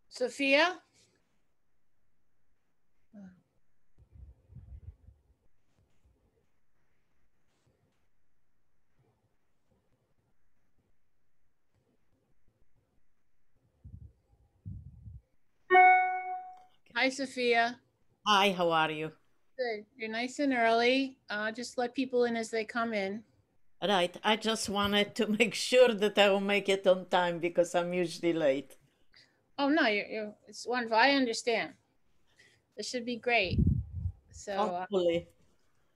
Sophia? Hi, Sophia. Hi, how are you? Good. You're nice and early. Just let people in as they come in. Right, I just wanted to make sure that I will make it on time because I'm usually late. Oh no, it's wonderful. I understand. This should be great. So Hopefully.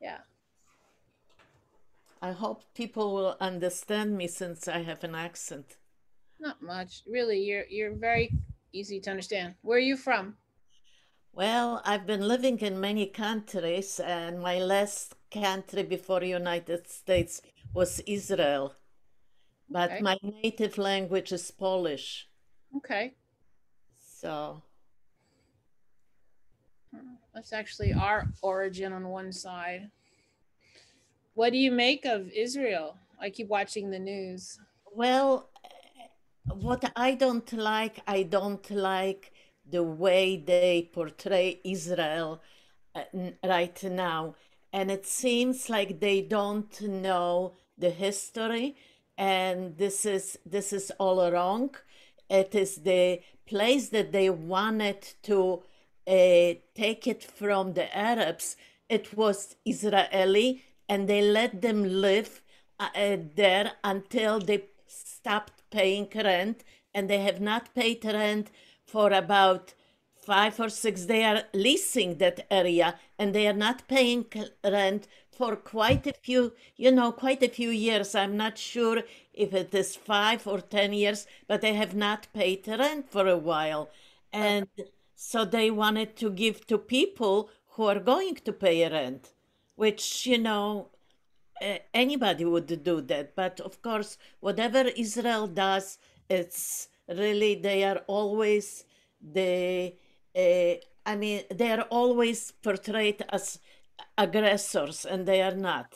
yeah, I hope people will understand me since I have an accent. not much really. You're very easy to understand. Where are you from? Well, I've been living in many countries, and my last country before United States was Israel. But Okay. my native language is Polish. Okay. So, That's actually our origin on one side. What do you make of Israel? I keep watching the news. well, what I don't like the way they portray Israel right now. And it seems like they don't know the history, and this is all wrong. It is the place that they wanted to take it from the Arabs. It was Israeli, and they let them live there until they stopped paying rent, and they have not paid rent for about 5 or 6. They are leasing that area, and they are not paying rent for quite a few years. I'm not sure if it is 5 or 10 years, but they have not paid rent for a while. And so they wanted to give to people who are going to pay rent, which, anybody would do that. But of course, whatever Israel does, it's really, they are always the, uh, they are always portrayed as aggressors, and they are not.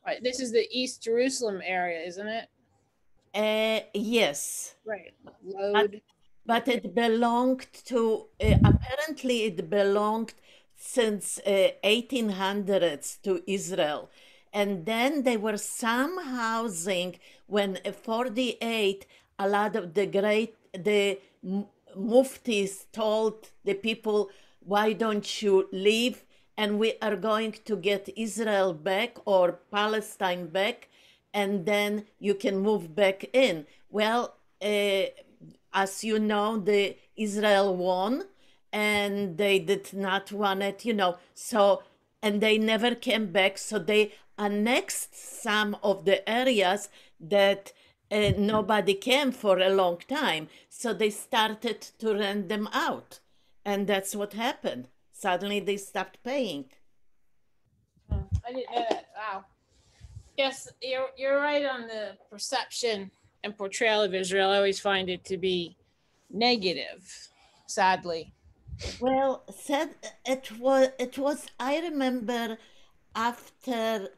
Right. This is the East Jerusalem area, isn't it? Yes, Right. but Load. but Okay. it belonged to, apparently it belonged since 1800s to Israel. And then there were some housing when 48, a lot of the muftis told the people, why don't you leave, and we are going to get Israel back or Palestine back, and then you can move back in. Well, as you know, the Israel won, and they did not want it, so, and they never came back. So they annexed some of the areas that nobody came for a long time. So they started to rent them out. And that's what happened. Suddenly they stopped paying. I didn't know that. Wow. Yes, you're right on the perception and portrayal of Israel. I always find it to be negative, sadly. Well, said it was, I remember after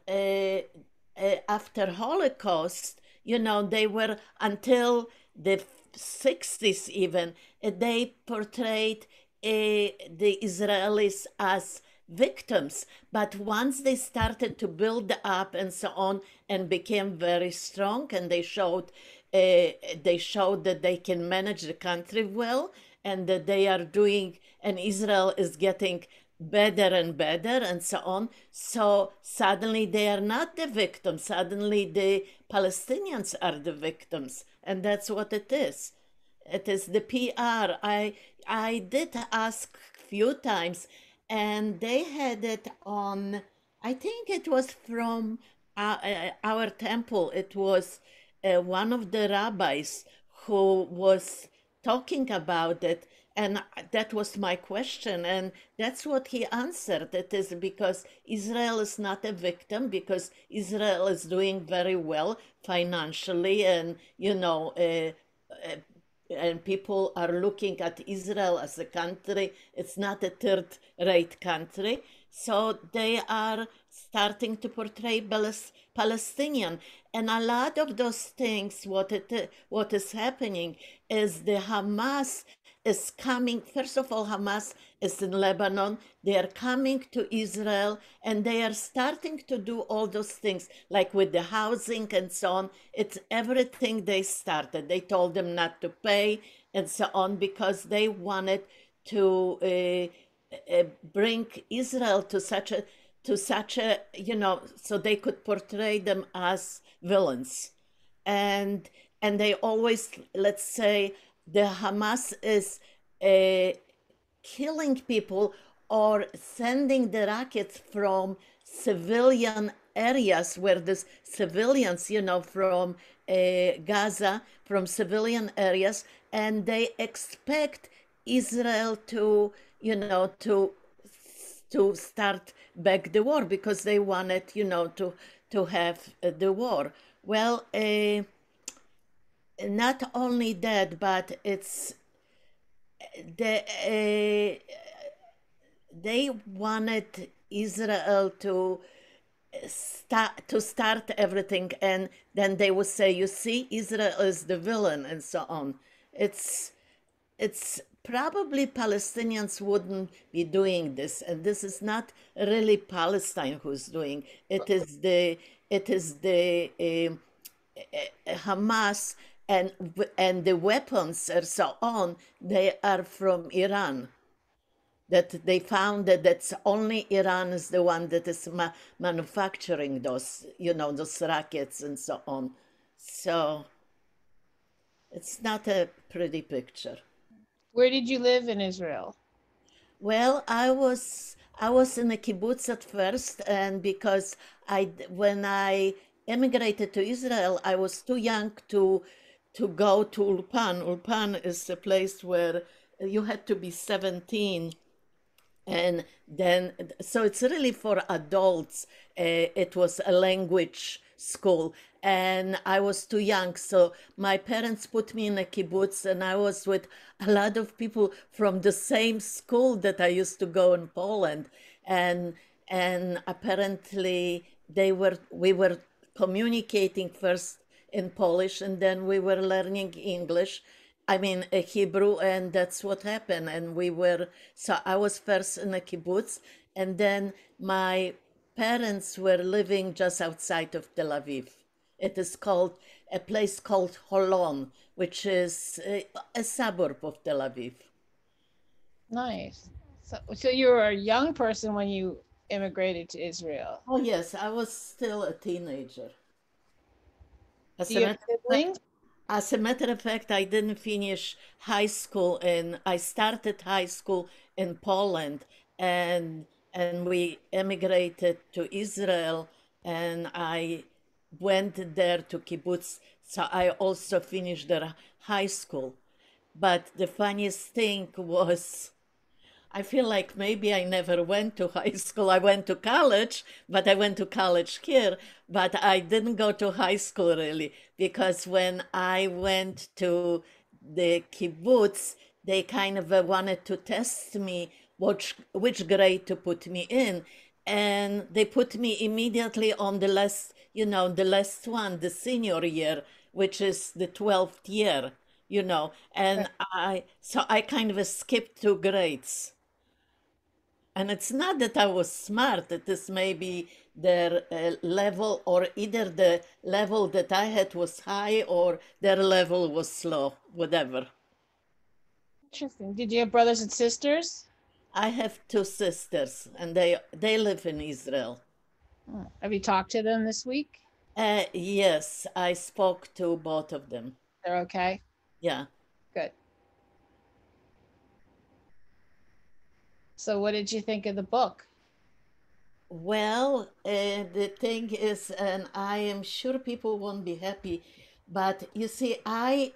after Holocaust, they were, until the 60s even, they portrayed the Israelis as victims. But once they started to build up and so on, and became very strong, and they showed that they can manage the country well, and that they are doing, and Israel is getting better and better and so on. So suddenly they are not the victims. Suddenly the Palestinians are the victims. And that's what it is. It is the PR. I did ask few times, and they had it on, I think it was from our temple. It was one of the rabbis who was talking about it, and that was my question, and that's what he answered. It is because Israel is not a victim, because Israel is doing very well financially, and and people are looking at Israel as a country. It's not a third rate country. So they are starting to portray Palestinian, and a lot of those things. What is happening is the Hamas is coming. First of all, Hamas is in Lebanon. They are coming to Israel, and they are starting to do all those things, like with the housing and so on. It's everything they started. They told them not to pay and so on because they wanted to bring Israel to such a so they could portray them as villains, and they always, let's say, the Hamas is killing people or sending the rockets from civilian areas where the civilians, from Gaza, from civilian areas, and they expect Israel to, to start back the war because they wanted, to have the war. Well, not only that, but it's the they wanted Israel to start everything, and then they would say, "You see, Israel is the villain," and so on. It's it's probably Palestinians wouldn't be doing this, and this is not really Palestine who's doing it. It is the Hamas, and the weapons and so on. They are from Iran, that they found that that's only Iran is the one that is manufacturing those, those rockets and so on. So it's not a pretty picture. Where did you live in Israel? Well, I was in a kibbutz at first, and because when I emigrated to Israel, I was too young to go to Ulpan. Ulpan is a place where you had to be 17, and then so it's really for adults. It was a language school, and I was too young, so my parents put me in a kibbutz, and I was with a lot of people from the same school that I used to go in Poland, and apparently we were communicating first in Polish, and then we were learning English, I mean, a Hebrew, and that's what happened. And so I was first in a kibbutz, and then my parents were living just outside of Tel Aviv. It is called a place called Holon, which is a suburb of Tel Aviv. Nice. So you were a young person when you immigrated to Israel. Oh, yes, I was still a teenager. As Do a you have matter of fact, siblings? As a matter of fact, I didn't finish high school, and I started high school in Poland, and we emigrated to Israel, and I went there to kibbutz, so I also finished the high school. But the funniest thing was, I feel like maybe I never went to high school. I went to college, but I went to college here, but I didn't go to high school really, because when I went to the kibbutz, they kind of wanted to test me which grade to put me in. And they put me immediately on the last, the last one, the senior year, which is the 12th year, and I kind of skipped 2 grades. And it's not that I was smart, it is maybe their level, or either the level that I had was high or their level was low, whatever. Interesting. Did you have brothers and sisters? I have 2 sisters, and they live in Israel. Have you talked to them this week? Yes, I spoke to both of them. They're okay? Yeah. Good. So what did you think of the book? Well, the thing is, and I am sure people won't be happy, but you see, I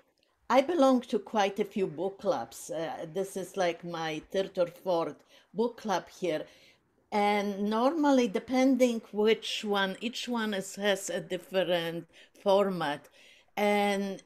belong to quite a few book clubs. This is like my third or fourth book club here, and normally, depending which one, each one has a different format, and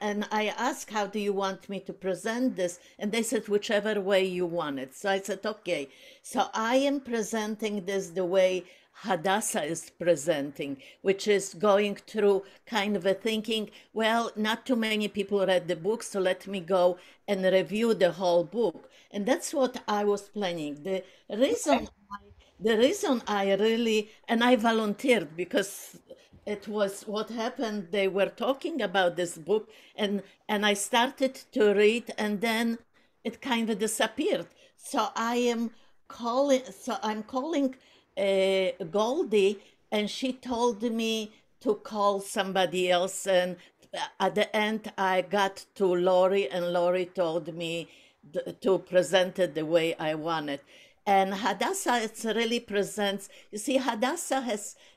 and I asked, how do you want me to present this? And they said, whichever way you want it. So I said, okay. So I am presenting this the way Hadassah is presenting, which is going through kind of a thinking, well, not too many people read the book, so let me go and review the whole book. And that's what I was planning. The reason I really, and I volunteered because it was what happened. They were talking about this book, and I started to read, and then it kind of disappeared. So I'm calling Goldie, and she told me to call somebody else. And at the end, I got to Lori, and Lori told me to present it the way I wanted. And Hadassah, it really presents, you see, Hadassah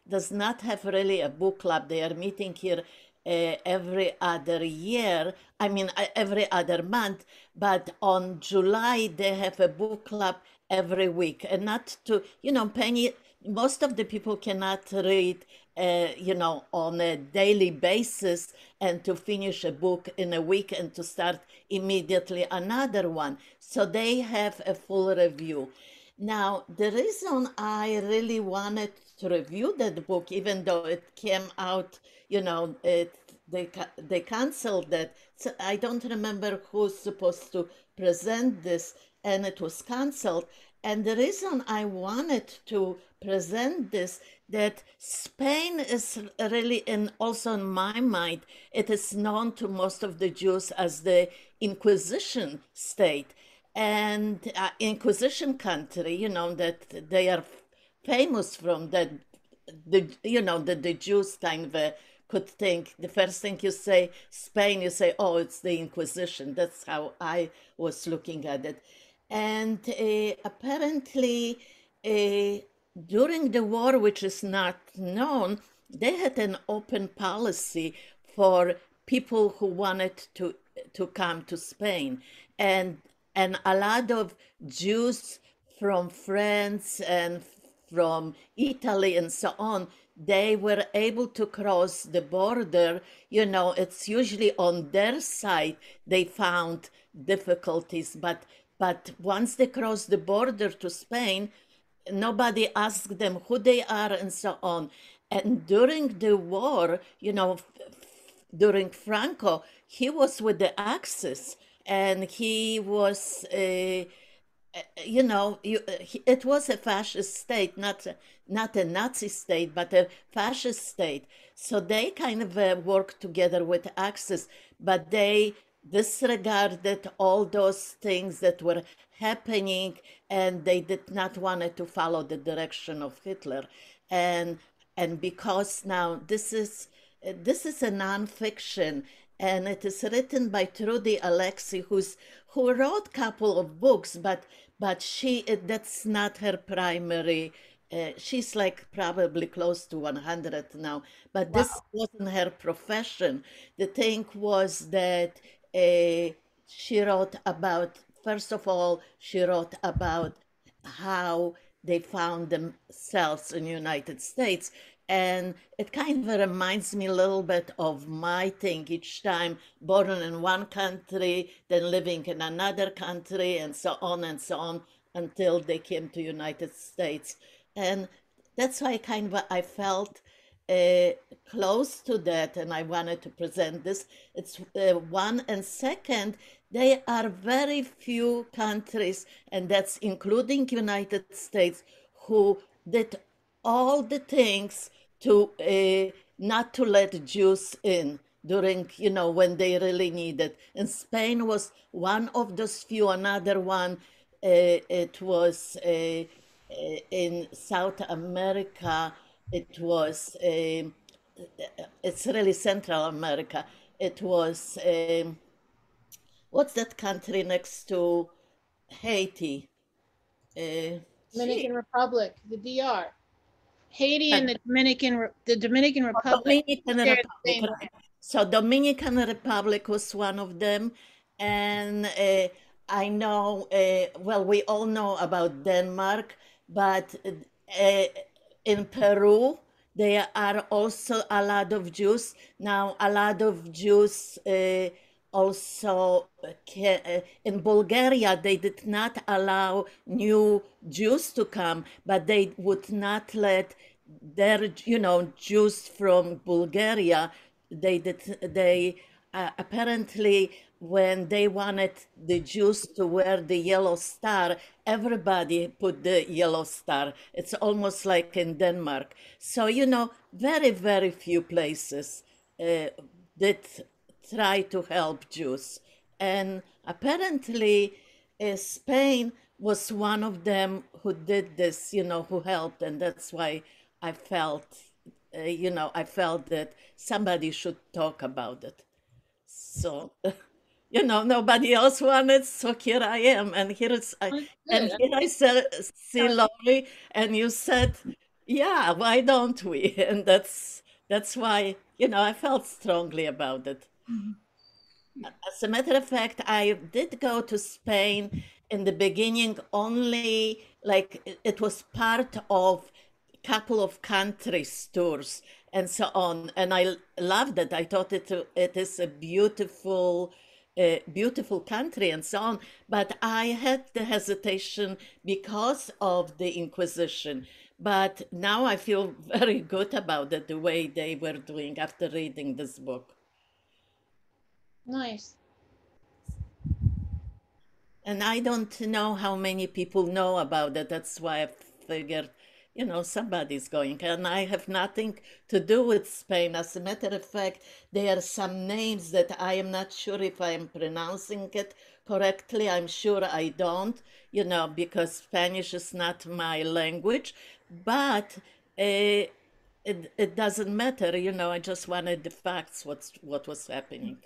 does not have really a book club. They are meeting here every other year, I mean, every other month, but on July, they have a book club every week. And not to, Penny, most of the people cannot read, on a daily basis, and to finish a book in a week and to start immediately another one. So they have a full review. Now, the reason I really wanted to review that book, even though it came out, they canceled that. So I don't remember who's supposed to present this, and it was canceled. And the reason I wanted to present this, that Spain is really, and also in my mind, it is known to most of the Jews as the Inquisition state and Inquisition country, that they are famous from that, that the Jews kind of could think. The first thing you say, Spain, you say, oh, it's the Inquisition. That's how I was looking at it. And apparently, during the war, which is not known, they had an open policy for people who wanted to come to Spain. And a lot of Jews from France and from Italy and so on, they were able to cross the border. It's usually on their side they found difficulties, but once they crossed the border to Spain, nobody asked them who they are and so on. And during the war, during Franco, he was with the Axis, and he was, it was a fascist state, not a Nazi state, but a fascist state. So they kind of worked together with Axis, but they disregarded all those things that were happening, and they did not want to follow the direction of Hitler. And because now this is a nonfiction, and it is written by Trudy Alexi, who wrote a couple of books, but that's not her primary. She's like probably close to 100 now, but Wow. this wasn't her profession. The thing was that she wrote about, first of all, she wrote about how they found themselves in the United States. And it kind of reminds me a little bit of my thing each time, born in one country, then living in another country, and so on, until they came to United States. And that's why I felt uh, close to that, and I wanted to present this. It's one, and second, there are very few countries, and that's including United States, who did all the things to not to let Jews in during, when they really needed. And Spain was one of those few. Another one, it was in South America. It was, it's really Central America. It was, what's that country next to Haiti? Uh, Dominican Republic, the DR. Haiti gee, and the Dominican Republic Dominican share the Republic, same. right? So Dominican Republic was one of them, and I know. Well, we all know about Denmark, but in Peru, there are also a lot of Jews. Now, a lot of Jews also in Bulgaria, they did not allow new Jews to come, but they would not let their, Jews from Bulgaria. They apparently, when they wanted the Jews to wear the yellow star, everybody put the yellow star. It's almost like in Denmark. So, very, very few places did try to help Jews. And apparently, Spain was one of them who did this, who helped. And that's why I felt, I felt that somebody should talk about it. So, nobody else wanted, so here I am, and Well, and good. here I see Laurie, and you said, yeah, why don't we? And that's why, I felt strongly about it. As a matter of fact, I did go to Spain in the beginning only like it was part of a couple of countries tours and so on, and I loved it. I thought it is a beautiful country and so on. But I had the hesitation because of the Inquisition. But now I feel very good about it, the way they were doing after reading this book. Nice. And I don't know how many people know about it. That's why I figured, somebody's going. And I have nothing to do with Spain. As a matter of fact, there are some names that I am not sure if I am pronouncing it correctly. I'm sure I don't, because Spanish is not my language. But it doesn't matter, I just wanted the facts, what was happening.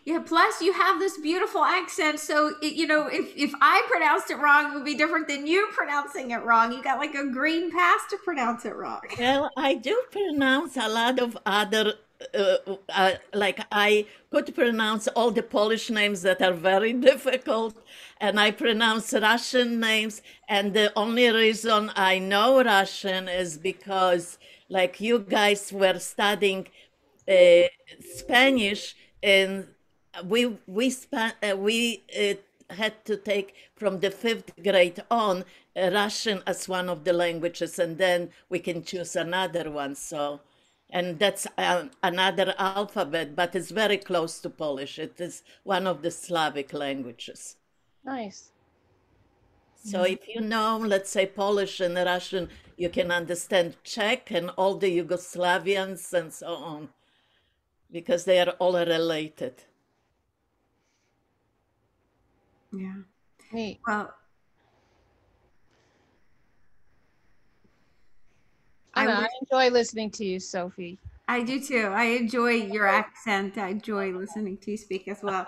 Yeah, plus you have this beautiful accent, so if I pronounced it wrong, it would be different than you pronouncing it wrong. You got like a green pass to pronounce it wrong. Well, I do pronounce a lot of other, like I could pronounce all the Polish names that are very difficult, and I pronounce Russian names. And the only reason I know Russian is because, like, you guys were studying Spanish, and we had to take from the fifth grade on Russian as one of the languages, and then we can choose another one. So, and that's another alphabet, but it's very close to Polish. It is one of the Slavic languages. Nice. So if you know, let's say, Polish and Russian, you can understand Czech and all the Yugoslavians and so on, because they are all related. Yeah. Neat. Well, I enjoy listening to you, Sophie. I do too. I enjoy your accent. I enjoy listening to you speak as well.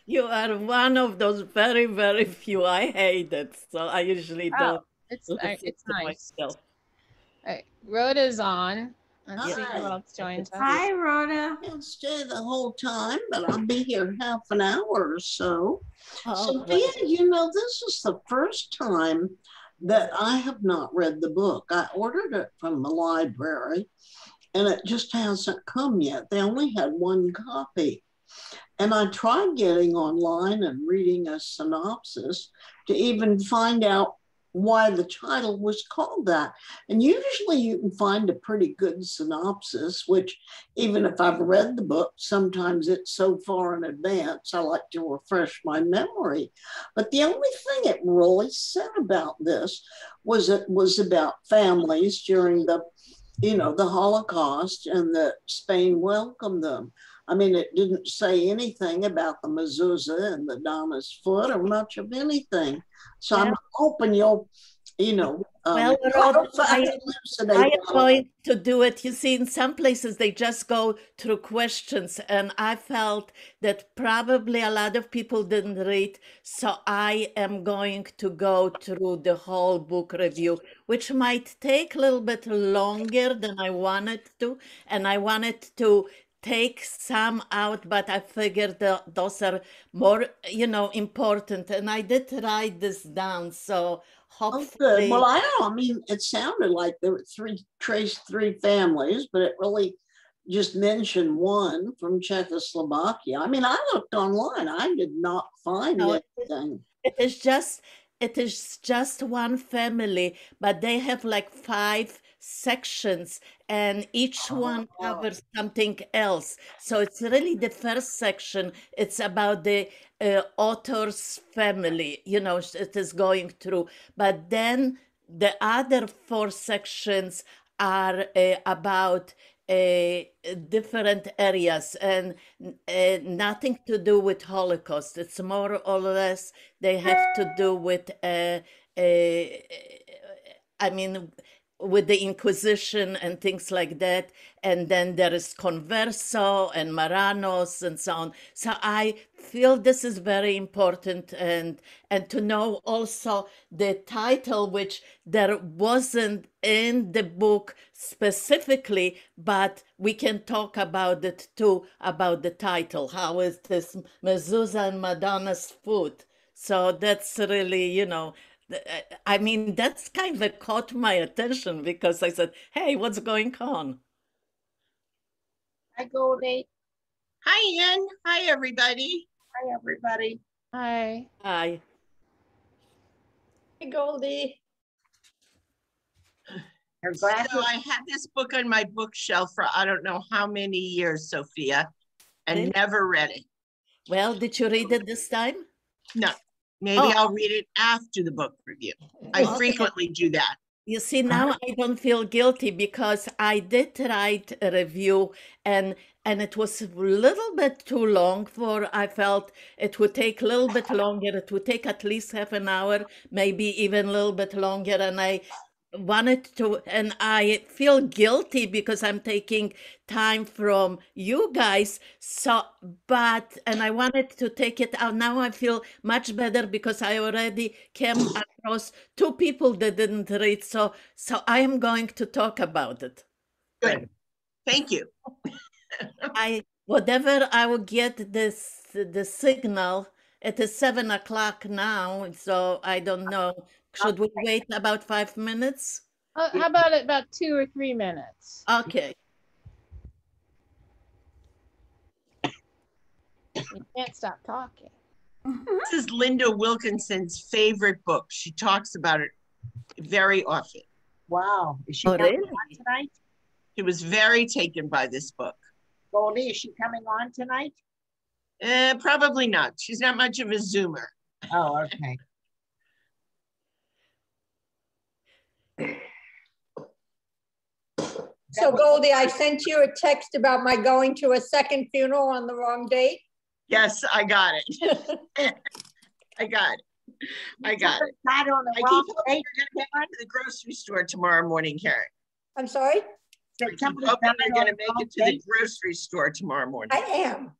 You are one of those very, very few. I hate it, so I usually don't It's listen it's to nice. myself. All right, Rhoda's on. Let's see Hi. who else joins us. Hi, Rhoda. Can't stay the whole time, but I'll be here half an hour or so. Oh, Sophia, this is the first time that I have not read the book. I ordered it from the library and it just hasn't come yet. They only had one copy. And I tried getting online and reading a synopsis to even find out why the title was called that. And usually you can find a pretty good synopsis, which even if I've read the book, sometimes it's so far in advance, I like to refresh my memory. But the only thing it really said about this was it was about families during the Holocaust and that Spain welcomed them. I mean, it didn't say anything about the mezuzah and the Donna's foot or much of anything. So I'm hoping you'll, well, Rhoda, I am going to do it. You see, in some places they just go through questions, and I felt that probably a lot of people didn't read, so I am going to go through the whole book review, which might take a little bit longer than I wanted to, and I wanted to take some out, but I figured those are more, important. And I did write this down, so Oh, good. hopefully. Well, I don't know. I mean, it sounded like there were three families, but it really just mentioned one from Czechoslovakia. I mean, I looked online. I did not find No, anything. it is just one family, but they have like 5 sections, and each one covers something else. So it's really the first section. It's about the author's family, it is going through. But then the other 4 sections are about different areas, and nothing to do with Holocaust. It's more or less they have to do with I mean, with the Inquisition and things like that. And then there is Converso and Maranos and so on. So I feel this is very important, and to know also the title, which there wasn't in the book specifically, but we can talk about it too, about the title. How is this Mezuzah and Madonna's foot? So that's really, I mean, that's kind of caught my attention, because I said, hey, what's going on? Hi, Goldie. Hi, Ann. Hi, everybody. Hi, everybody. Hi. Hi. Hey, Goldie. Your So glasses. I had this book on my bookshelf for I don't know how many years, Sophia, and Really? never read it. Well, did you read it this time? No, maybe Oh. I'll read it after the book review. I Okay. frequently do that. You see, now I don't feel guilty, because I did write a review, and it was a little bit too long I felt it would take a little bit longer. It would take at least half an hour, maybe even a little bit longer. And I wanted to, and I feel guilty because I'm taking time from you guys. And I wanted to take it out. Now I feel much better, because I already came across 2 people that didn't read. So I am going to talk about it. Good. Thank you. Whatever I will get the signal. It is 7 o'clock now, so I don't know. Should we wait about 5 minutes? How about about 2 or 3 minutes? Okay. You can't stop talking. This is Linda Wilkinson's favorite book. She talks about it very often. Wow. Is she Oh, coming really? on tonight? She was very taken by this book. Goldie, is she coming on tonight? Probably not. She's not much of a Zoomer. Oh, okay. So Goldie, I sent you a text about my going to a second funeral on the wrong date. Yes, I got it. I got it. I got it. Not on the I keep wrong hoping date. you're going to make it to the grocery store tomorrow morning, Karen. I'm sorry? I keep hoping you're going to make it to the grocery store tomorrow morning. I am.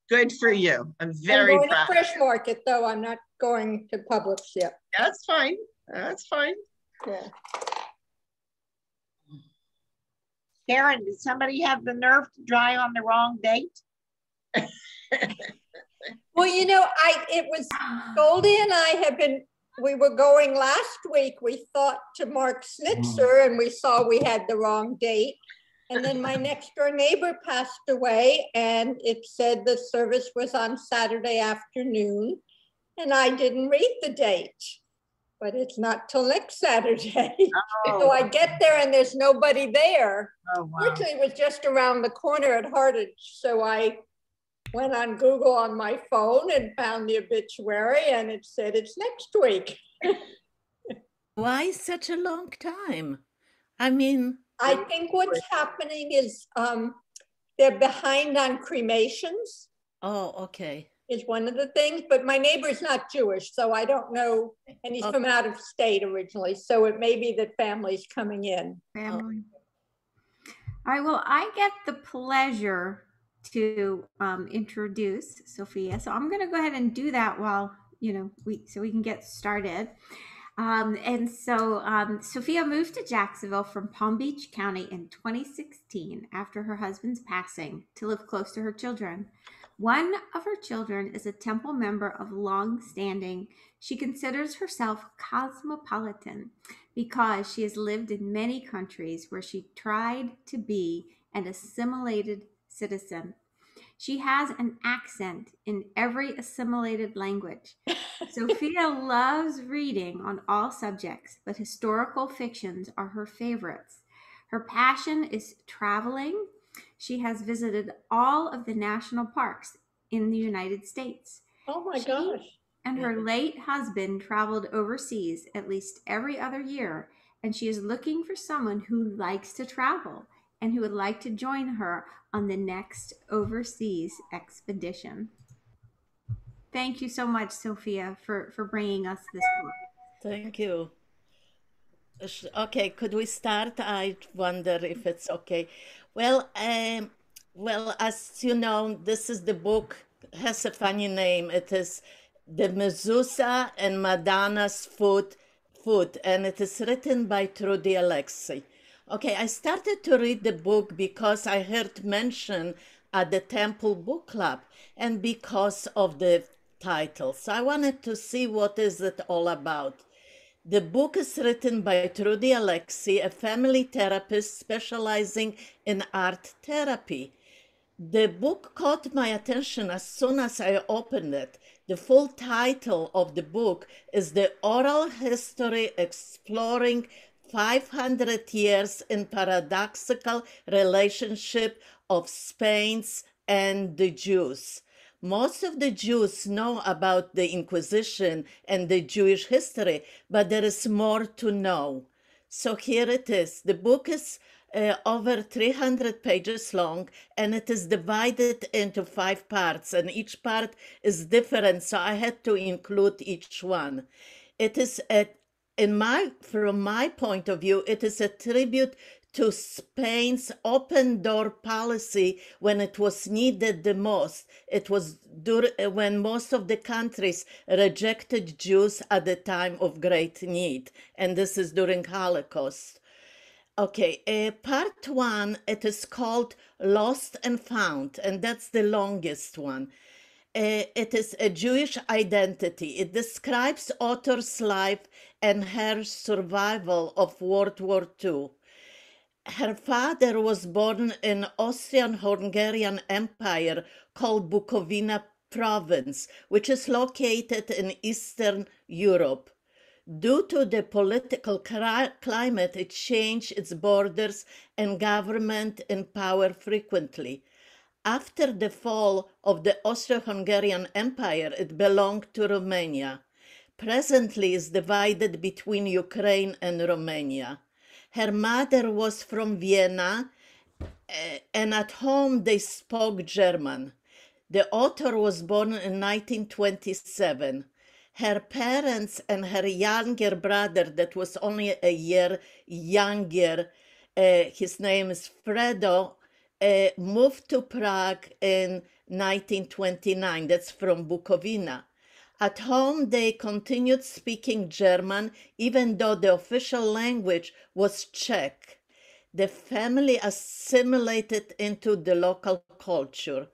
Good for you. I'm I'm very going to proud. Fresh Market though. I'm not going to Publix yet. That's fine. That's fine. Yeah. Karen, did somebody have the nerve to dry on the wrong date? Well, it was Goldie and I we were going last week. We thought to Mark Snitzer and we saw we had the wrong date. And then my next door neighbor passed away and it said the service was on Saturday afternoon and I didn't read the date, but it's not till next Saturday. Oh. So I get there and there's nobody there. Oh, wow. Fortunately, it was just around the corner at Hartage. So I went on Google on my phone and found the obituary and it said it's next week. Why such a long time? I mean, I think what's happening is they're behind on cremations oh, okay. is one of the things, but my neighbor's not Jewish, so I don't know, and he's from out of state originally, so it may be that family's coming in. Family. All right, well, I get the pleasure to introduce Sophia. So I'm going to go ahead and do that while, so we can get started. Sophia moved to Jacksonville from Palm Beach County in 2016 after her husband's passing to live close to her children. One of her children is a Temple member of long standing. She considers herself cosmopolitan because she has lived in many countries where she tried to be an assimilated citizen. She has an accent in every assimilated language. Sophia loves reading on all subjects, but historical fictions are her favorites. Her passion is traveling. She has visited all of the national parks in the United States. Oh my She gosh. and her late husband traveled overseas at least every other year, and she is looking for someone who likes to travel and who would like to join her on the next overseas expedition. Thank you so much, Sophia, for bringing us this book. Thank you. Okay, could we start? I wonder if it's okay. Well, as you know, this is the book, has a funny name. It is The Mezuzah and Madonna's Foot, and it is written by Trudy Alexi. Okay, I started to read the book because I heard mention at the Temple Book Club and because of the title. So I wanted to see what is it all about. The book is written by Trudy Alexi, a family therapist specializing in art therapy. The book caught my attention as soon as I opened it. The full title of the book is The Oral History Exploring 500 Years in Paradoxical Relationship of Spain and the Jews. Most of the Jews know about the Inquisition and the Jewish history, but there is more to know. So here it is. The book is over 300 pages long, and it is divided into 5 parts, and each part is different, so I had to include each one. It is, from my point of view, it is a tribute to Spain's open door policy when it was needed the most. It was when most of the countries rejected Jews at the time of great need, and this is during Holocaust. Okay, part 1, it is called Lost and Found, and that's the longest one. It is a Jewish identity. It describes author's life and her survival of World War II. Her father was born in Austrian-Hungarian Empire called Bukovina province, which is located in Eastern Europe. Due to the political climate, it changed its borders and government in power frequently. After the fall of the Austro-Hungarian Empire, it belonged to Romania. Presently, is divided between Ukraine and Romania. Her mother was from Vienna, and at home they spoke German. The author was born in 1927. Her parents and her younger brother, that was only a year younger, his name is Fredo, moved to Prague in 1929. That's from Bukovina. At home, they continued speaking German, even though the official language was Czech. The family assimilated into the local culture.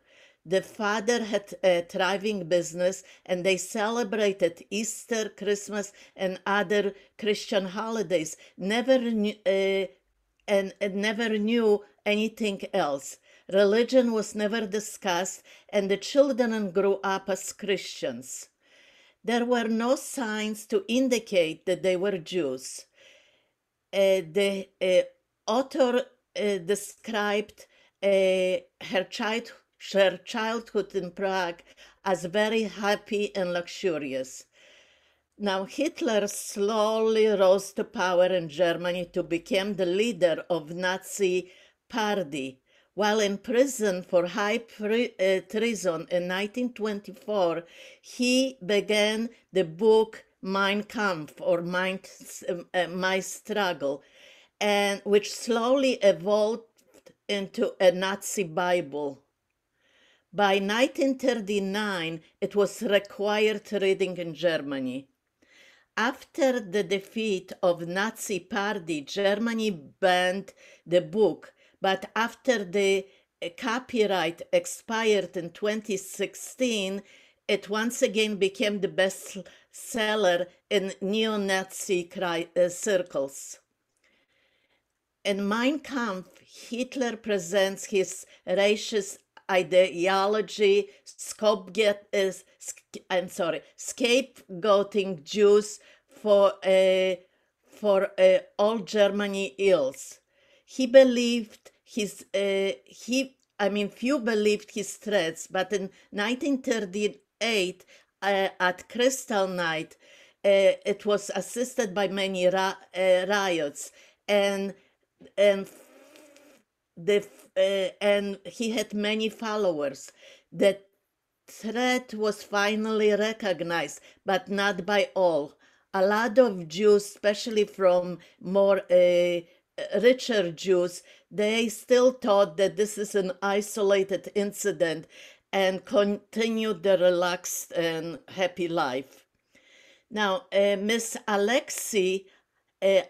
The father had a thriving business, and they celebrated Easter, Christmas, and other Christian holidays. Never knew anything else. Religion was never discussed, and the children grew up as Christians. There were no signs to indicate that they were Jews. The author described her childhood in Prague as very happy and luxurious. Now, Hitler slowly rose to power in Germany to become the leader of Nazi Party. While in prison for high treason in 1924, he began the book Mein Kampf, or My Struggle, and which slowly evolved into a Nazi Bible. By 1939, it was required reading in Germany. After the defeat of Nazi Party, Germany banned the book, but after the copyright expired in 2016, it once again became the bestseller in neo-Nazi circles. In Mein Kampf, Hitler presents his racist ideology, scapegoating Jews for all Germany ills. Few believed his threats, but in 1938, at Crystal Night, it was assisted by many riots, and he had many followers. The threat was finally recognized, but not by all. A lot of Jews, especially from more richer Jews, they still thought that this is an isolated incident and continued their relaxed and happy life. Now, Miss Alexei,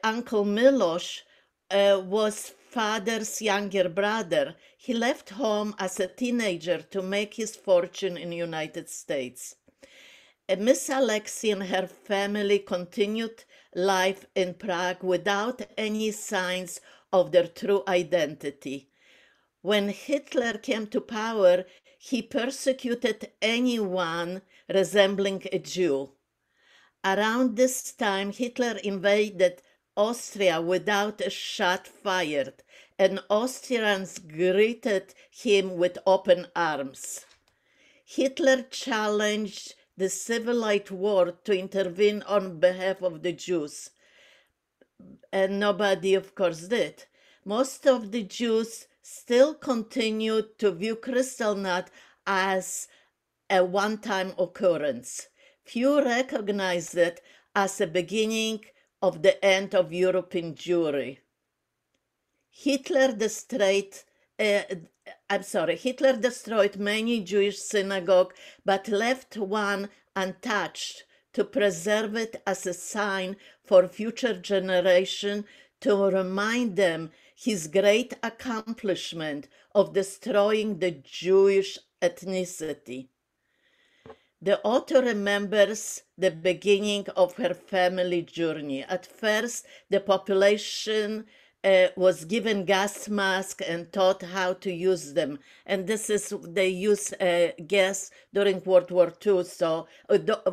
Uncle Milosh, was father's younger brother. He left home as a teenager to make his fortune in the United States. Miss Alexei and her family continued life in Prague without any signs of their true identity. When Hitler came to power, he persecuted anyone resembling a Jew. Around this time, Hitler invaded Austria without a shot fired, and Austrians greeted him with open arms. Hitler challenged the Civilized War to intervene on behalf of the Jews, and nobody, of course, did. Most of the Jews still continued to view Kristallnacht as a one-time occurrence. Few recognized it as a beginning of the end of European Jewry. Hitler destroyed many Jewish synagogues, but left one untouched to preserve it as a sign for future generations, to remind them his great accomplishment of destroying the Jewish ethnicity. The author remembers the beginning of her family journey. At first, the population was given gas masks and taught how to use them. And they used gas during World War II,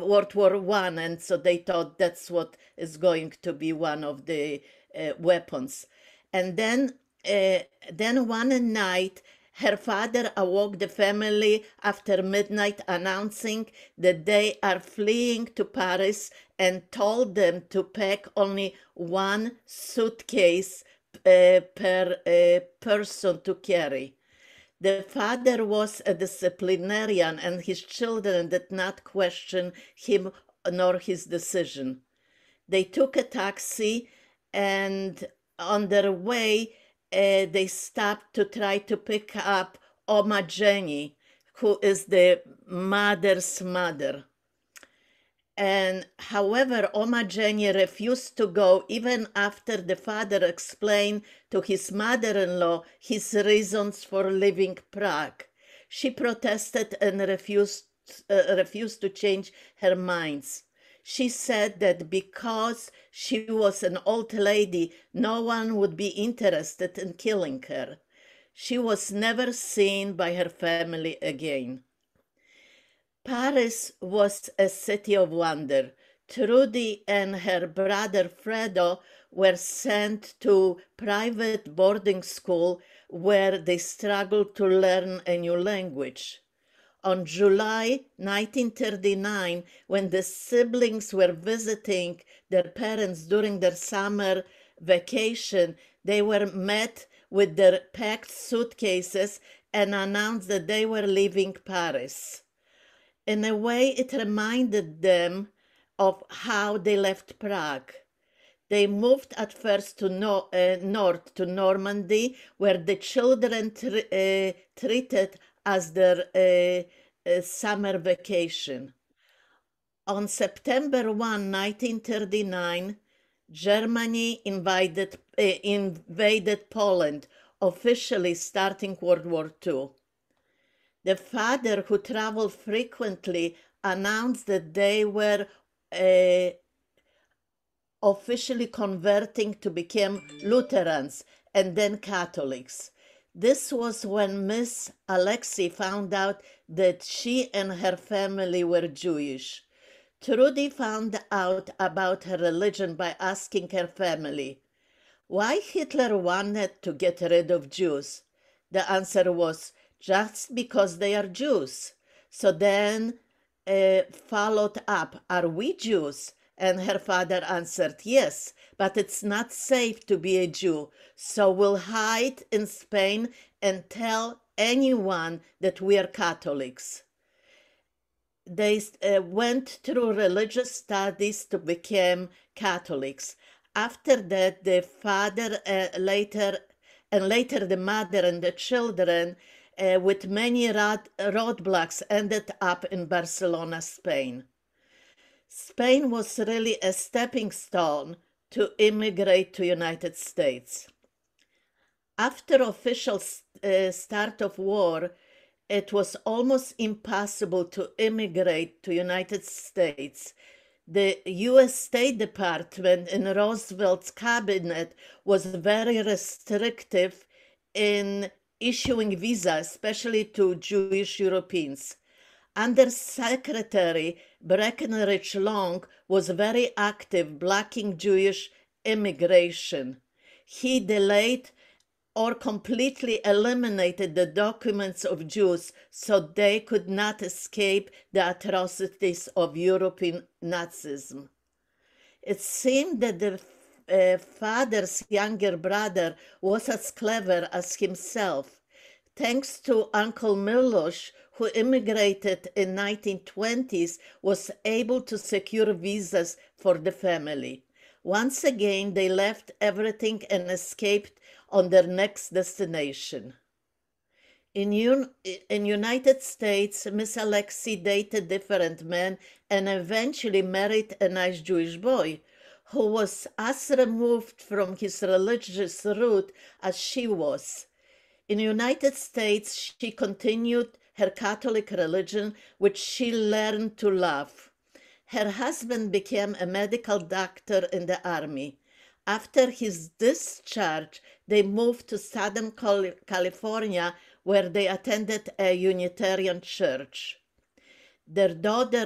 World War I, and so they thought that's what is going to be one of the weapons. And then one night, her father awoke the family after midnight, announcing that they are fleeing to Paris, and told them to pack only one suitcase per person to carry. The father was a disciplinarian, and his children did not question him nor his decision. They took a taxi, and on their way, they stopped to try to pick up Oma Jenny, who is the mother's mother. And however, Oma Jenny refused to go even after the father explained to his mother-in-law his reasons for leaving Prague. She protested and refused to change her minds. She said that because she was an old lady, no one would be interested in killing her. She was never seen by her family again. Paris was a city of wonder. Trudy and her brother Fredo were sent to private boarding school where they struggled to learn a new language. On July 1939, when the siblings were visiting their parents during their summer vacation, they were met with their packed suitcases and announced that they were leaving Paris. In a way, it reminded them of how they left Prague. They moved at first to north to Normandy, where the children treated as their summer vacation. On September 1, 1939, Germany invaded Poland, officially starting World War II. The father, who traveled frequently, announced that they were officially converting to become Lutherans and then Catholics. This was when Miss Alexei found out that she and her family were Jewish. Trudy found out about her religion by asking her family, why Hitler wanted to get rid of Jews. The answer was, just because they are Jews. So then followed up, are we Jews? And her father answered, yes, but it's not safe to be a Jew, so we'll hide in Spain and tell anyone that we are Catholics. They went through religious studies to become Catholics. After that, the father later the mother and the children, with many roadblocks, ended up in Barcelona, Spain. Spain was really a stepping stone to immigrate to United States. After official start of war, it was almost impossible to immigrate to United States. The U.S. State Department in Roosevelt's cabinet was very restrictive in issuing visas, especially to Jewish Europeans. Undersecretary Breckinridge Long was very active blocking Jewish immigration. He delayed or completely eliminated the documents of Jews so they could not escape the atrocities of European Nazism. It seemed that the father's younger brother was as clever as himself. Thanks to Uncle Milosh, who immigrated in 1920s, was able to secure visas for the family. Once again, they left everything and escaped on their next destination. In United States, Miss Alexei dated different men and eventually married a nice Jewish boy who was as removed from his religious root as she was. In the United States, she continued her Catholic religion, which she learned to love. Her husband became a medical doctor in the Army. After his discharge, they moved to Southern California, where they attended a Unitarian church. Their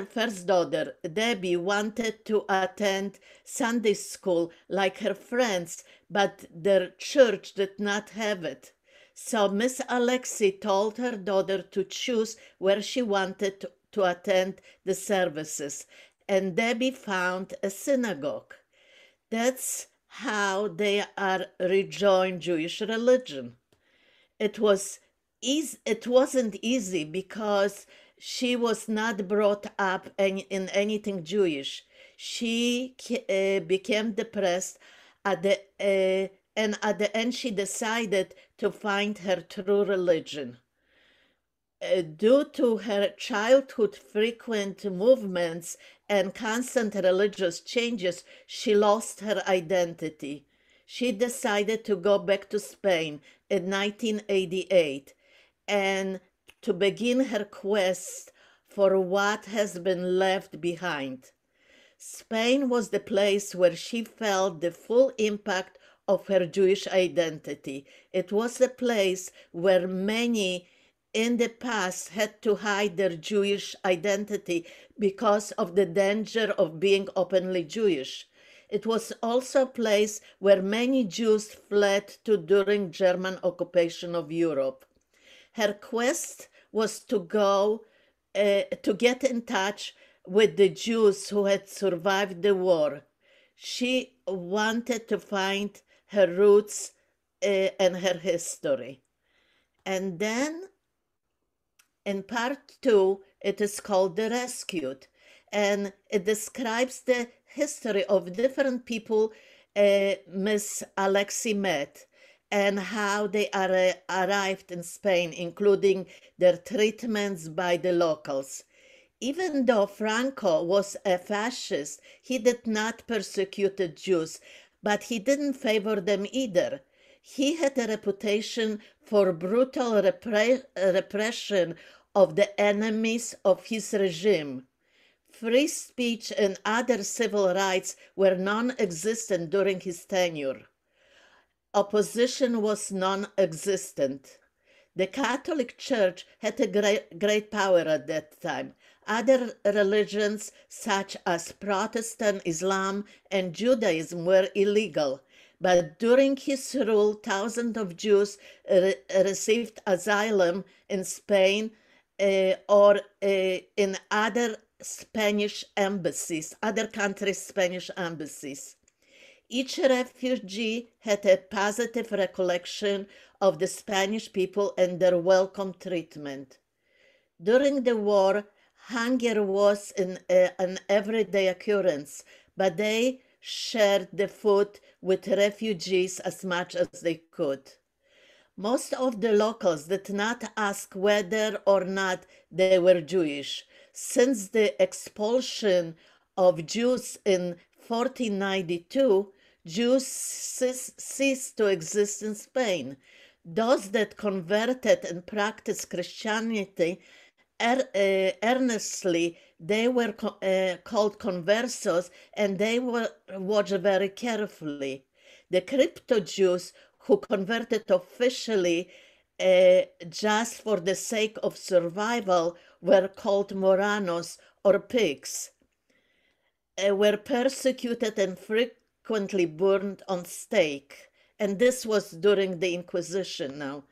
first daughter, Debbie, wanted to attend Sunday school like her friends, but their church did not have it. So Miss Alexei told her daughter to choose where she wanted to attend the services, and Debbie found a synagogue. That's how they are rejoined Jewish religion. It wasn't easy because she was not brought up in anything Jewish. She became depressed and at the end she decided to find her true religion. Due to her childhood frequent movements and constant religious changes, she lost her identity. She decided to go back to Spain in 1988 and to begin her quest for what has been left behind. Spain was the place where she felt the full impact of her Jewish identity. It was the place where many in the past had to hide their Jewish identity because of the danger of being openly Jewish. It was also a place where many Jews fled to during German occupation of Europe. Her quest was to get in touch with the Jews who had survived the war. She wanted to find her roots and her history. And then in part 2, it is called The Rescued, and it describes the history of different people Miss Alexei met and how they arrived in Spain, including their treatments by the locals. Even though Franco was a fascist, he did not persecute the Jews, but he didn't favor them either. He had a reputation for brutal repression of the enemies of his regime. Free speech and other civil rights were non-existent during his tenure. Opposition was non-existent. The Catholic Church had a great power at that time. Other religions, such as Protestant Islam and Judaism, were illegal. But during his rule, thousands of Jews received asylum in Spain or in other Spanish embassies, other countries' Spanish embassies. Each refugee had a positive recollection of the Spanish people and their welcome treatment. During the war, hunger was an everyday occurrence, but they shared the food with refugees as much as they could. Most of the locals did not ask whether or not they were Jewish. Since the expulsion of Jews in 1492, Jews ceased to exist in Spain. Those that converted and practiced Christianity earnestly, they were called conversos, and they were watched very carefully. The crypto-Jews who converted officially just for the sake of survival were called Moranos or pigs, were persecuted and frequently burned on stake. And this was during the Inquisition now.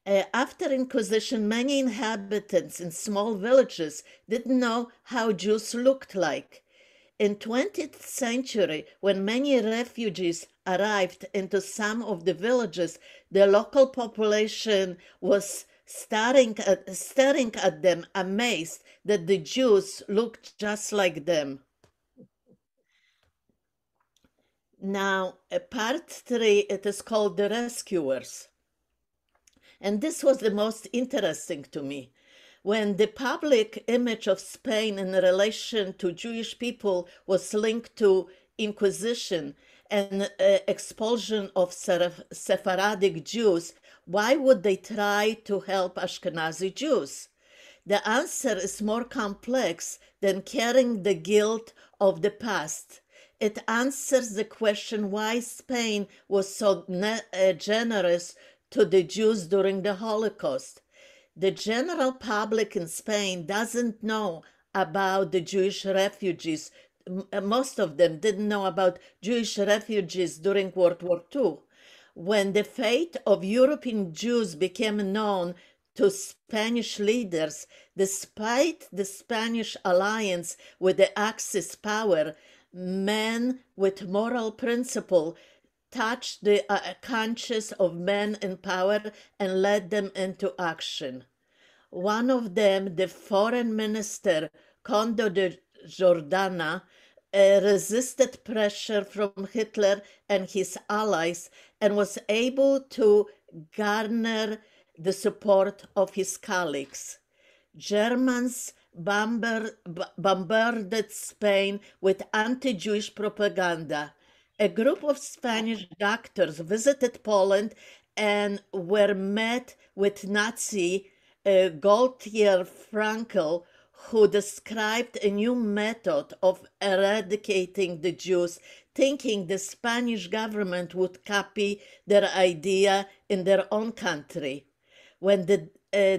After Inquisition, many inhabitants in small villages didn't know how Jews looked like. In 20th century, when many refugees arrived into some of the villages, the local population was staring at them, amazed that the Jews looked just like them. Now, part 3, it is called The Rescuers. And this was the most interesting to me. When the public image of Spain in relation to Jewish people was linked to Inquisition and expulsion of Sephardic Jews, why would they try to help Ashkenazi Jews? The answer is more complex than carrying the guilt of the past. It answers the question why Spain was so generous to the Jews during the Holocaust. The general public in Spain doesn't know about the Jewish refugees. Most of them didn't know about Jewish refugees during World War II. When the fate of European Jews became known to Spanish leaders, despite the Spanish alliance with the Axis power, men with moral principle touched the conscience of men in power and led them into action. One of them, the foreign minister, Conde de Jordana, resisted pressure from Hitler and his allies and was able to garner the support of his colleagues. Germans bombarded Spain with anti-Jewish propaganda. A group of Spanish doctors visited Poland and were met with Nazi Gaultier Frankel, who described a new method of eradicating the Jews, thinking the Spanish government would copy their idea in their own country. When the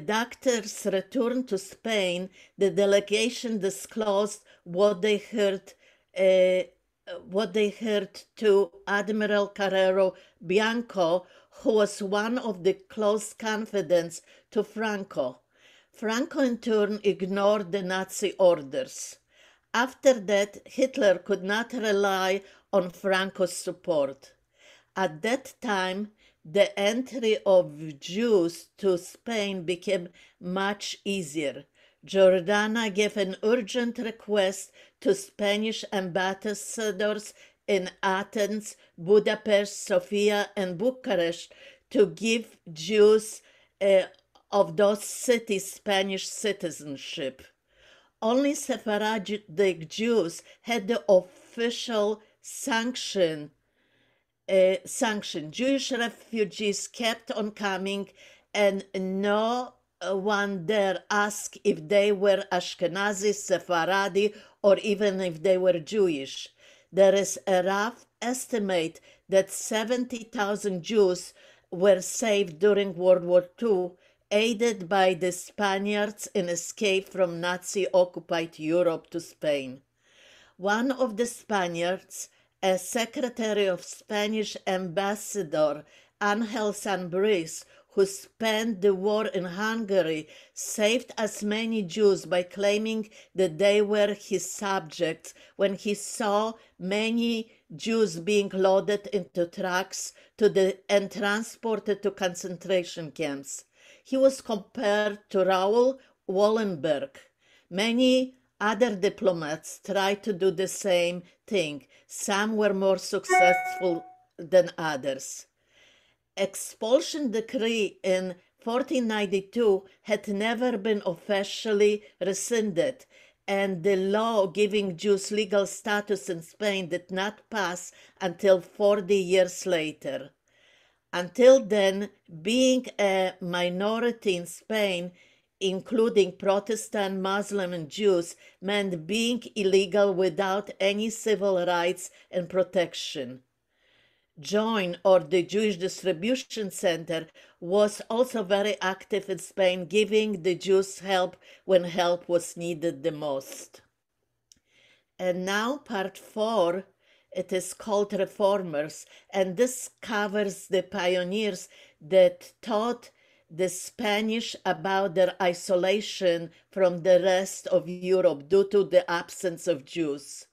doctors returned to Spain, the delegation disclosed what they heard to Admiral Carrero Bianco, who was one of the close confidants to Franco. Franco in turn ignored the Nazi orders. After that, Hitler could not rely on Franco's support. At that time, the entry of Jews to Spain became much easier. Jordana gave an urgent request to Spanish ambassadors in Athens, Budapest, Sophia, and Bucharest to give Jews of those cities Spanish citizenship. Only Sephardic Jews had the official sanction. Jewish refugees kept on coming, and no one dare ask if they were Ashkenazi, Sephardi, or even if they were Jewish. There is a rough estimate that 70,000 Jews were saved during World War II, aided by the Spaniards in escape from Nazi-occupied Europe to Spain. One of the Spaniards, a secretary of Spanish ambassador Angel Sanbris, who spent the war in Hungary, saved as many Jews by claiming that they were his subjects when he saw many Jews being loaded into trucks and transported to concentration camps. He was compared to Raoul Wallenberg. Many other diplomats tried to do the same thing. Some were more successful than others. Expulsion decree in 1492 had never been officially rescinded, and the law giving Jews legal status in Spain did not pass until 40 years later. Until then, being a minority in Spain, including Protestant, Muslim, and Jews, meant being illegal without any civil rights and protection. JOIN, or the Jewish Distribution Center, was also very active in Spain, giving the Jews help when help was needed the most. And now part 4, it is called Reformers, and this covers the pioneers that taught the Spanish about their isolation from the rest of Europe due to the absence of Jews.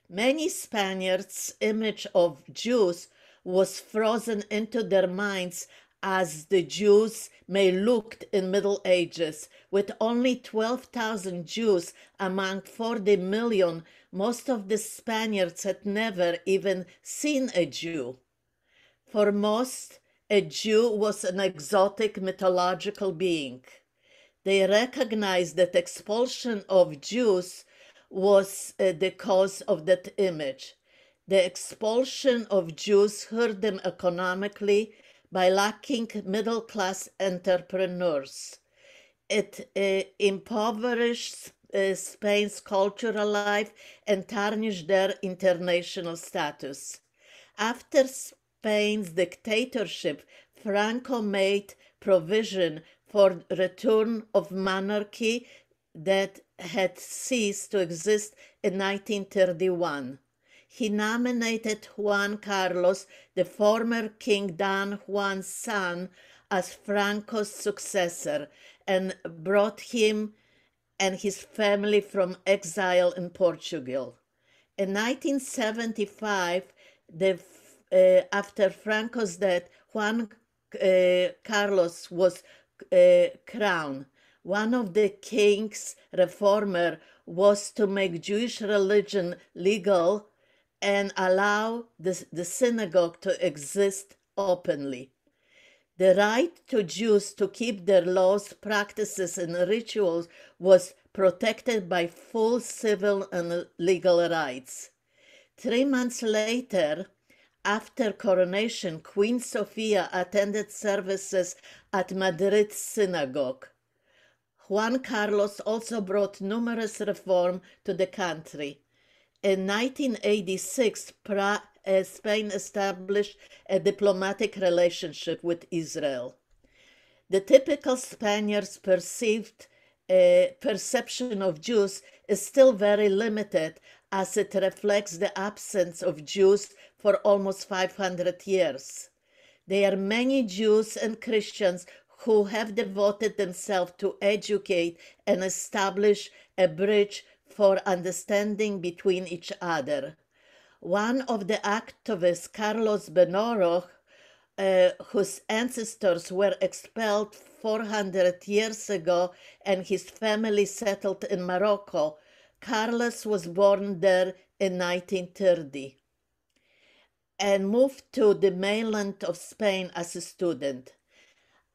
Many Spaniards' image of Jews was frozen into their minds as the Jews may looked in Middle Ages. With only 12,000 Jews among 40 million, most of the Spaniards had never even seen a Jew. For most, a Jew was an exotic mythological being. They recognized that expulsion of Jews was the cause of that image. The expulsion of Jews hurt them economically by lacking middle-class entrepreneurs. It impoverished Spain's cultural life and tarnished their international status. After Spain's dictatorship, Franco made provision for return of monarchy that had ceased to exist in 1931. He nominated Juan Carlos, the former King Don Juan's son, as Franco's successor, and brought him and his family from exile in Portugal. In 1975, after Franco's death, Juan Carlos was crowned. One of the king's reformer was to make Jewish religion legal and allow the synagogue to exist openly. The right to Jews to keep their laws, practices, and rituals was protected by full civil and legal rights. 3 months later, after coronation, Queen Sophia attended services at Madrid's synagogue. Juan Carlos also brought numerous reforms to the country. In 1986, Spain established a diplomatic relationship with Israel. The typical Spaniard's perception of Jews is still very limited, as it reflects the absence of Jews for almost 500 years. There are many Jews and Christians who have devoted themselves to educate and establish a bridge for understanding between each other. One of the activists, Carlos Bernaro, whose ancestors were expelled 400 years ago and his family settled in Morocco, Carlos was born there in 1930 and moved to the mainland of Spain as a student.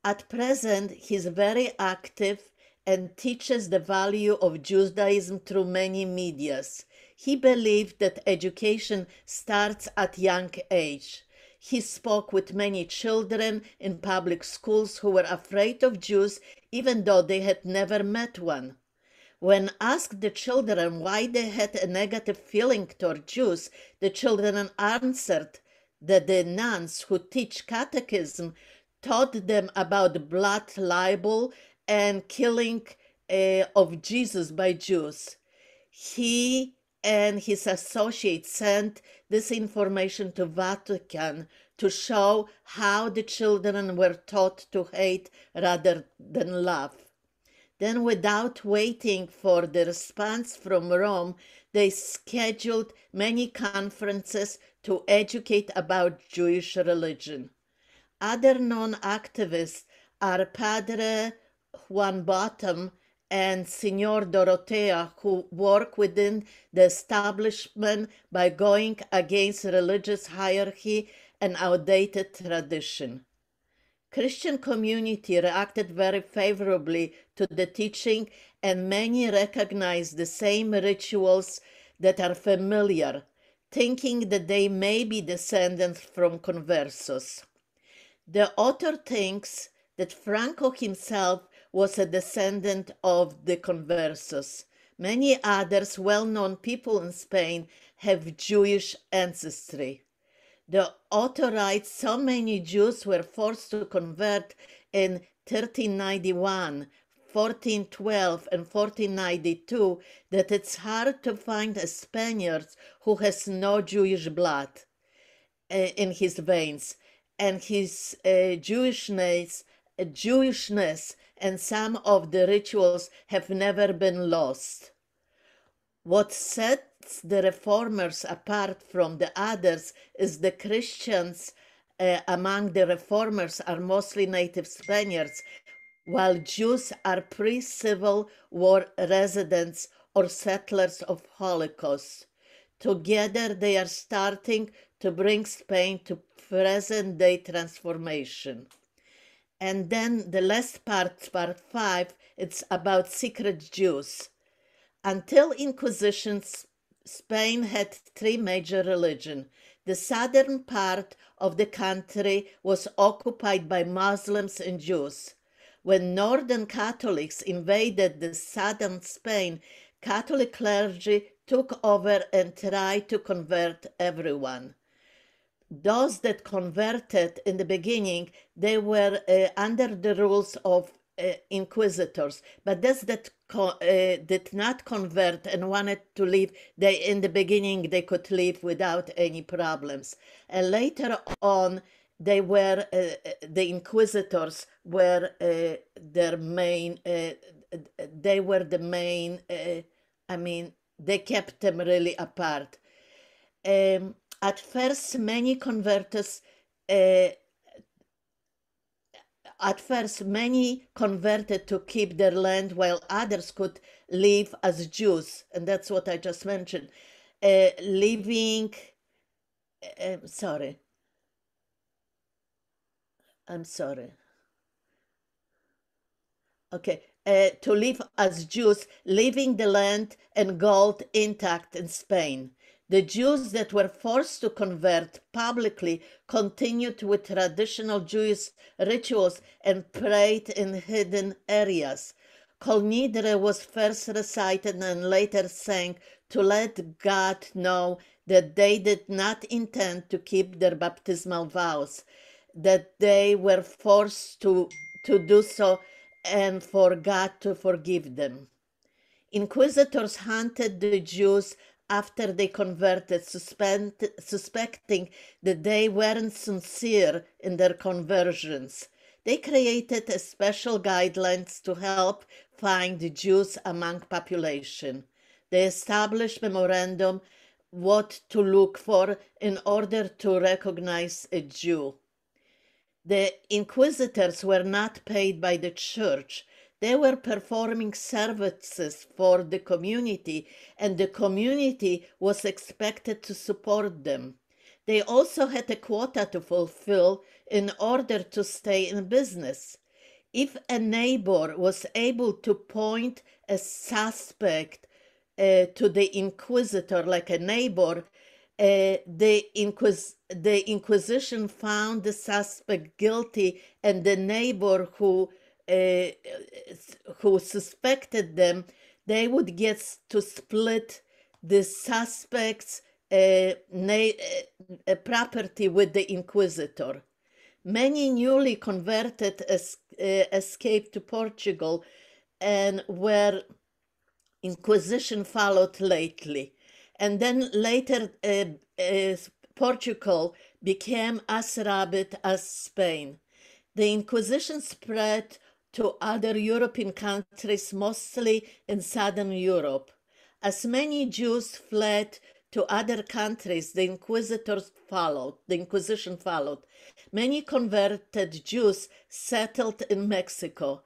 At present, he is very active and teaches the value of Judaism through many medias. He believed that education starts at young age. He spoke with many children in public schools who were afraid of Jews, even though they had never met one. When asked the children why they had a negative feeling toward Jews, the children answered that the nuns who teach catechism taught them about blood libel and killing of Jesus by Jews. He and his associates sent this information to Vatican to show how the children were taught to hate rather than love. Then, without waiting for the response from Rome, they scheduled many conferences to educate about Jewish religion. Other known activists are Padre Juan Bottom and Signor Dorotea, who work within the establishment by going against religious hierarchy and outdated tradition. Christian community reacted very favorably to the teaching, and many recognize the same rituals that are familiar, thinking that they may be descendants from conversos. The author thinks that Franco himself was a descendant of the conversos. Many others well-known people in Spain have Jewish ancestry. The author writes, so many Jews were forced to convert in 1391, 1412, and 1492 that it's hard to find a Spaniard who has no Jewish blood in his veins, and his Jewishness and some of the rituals have never been lost. What sets the reformers apart from the others is the Christians among the reformers are mostly native Spaniards, while Jews are pre-Civil War residents or settlers of Holocaust. Together they are starting to bring Spain to present-day transformation. And then the last part 5, it's about secret Jews. Until Inquisition, Spain had 3 major religions. The southern part of the country was occupied by Muslims and Jews. When Northern Catholics invaded the southern Spain, Catholic clergy took over and tried to convert everyone. Those that converted in the beginning, they were under the rules of inquisitors, but those that did not convert and wanted to leave, in the beginning they could leave without any problems. And later on, they were the inquisitors were their main. They were the main. They kept them really apart. At first, many converted to keep their land, while others could live as Jews, and that's what I just mentioned. To live as Jews, leaving the land and gold intact in Spain. The Jews that were forced to convert publicly continued with traditional Jewish rituals and prayed in hidden areas. Kol Nidre was first recited and later sang to let God know that they did not intend to keep their baptismal vows, that they were forced to do so and for God to forgive them. Inquisitors hunted the Jews after they converted, suspecting that they weren't sincere in their conversions. They created a special guidelines to help find the Jews among population. They established memorandum what to look for in order to recognize a Jew. The inquisitors were not paid by the church. They were performing services for the community, and the community was expected to support them. They also had a quota to fulfill in order to stay in business. If a neighbor was able to point a suspect to the inquisitor, like a neighbor, the Inquisition found the suspect guilty, and the neighbor who suspected them, they would get to split the suspect's property with the inquisitor. Many newly converted escaped to Portugal, and where Inquisition followed lately. And then later, Portugal became as rabid as Spain. The Inquisition spread to other European countries, mostly in Southern Europe. As many Jews fled to other countries, the Inquisition followed. Many converted Jews settled in Mexico,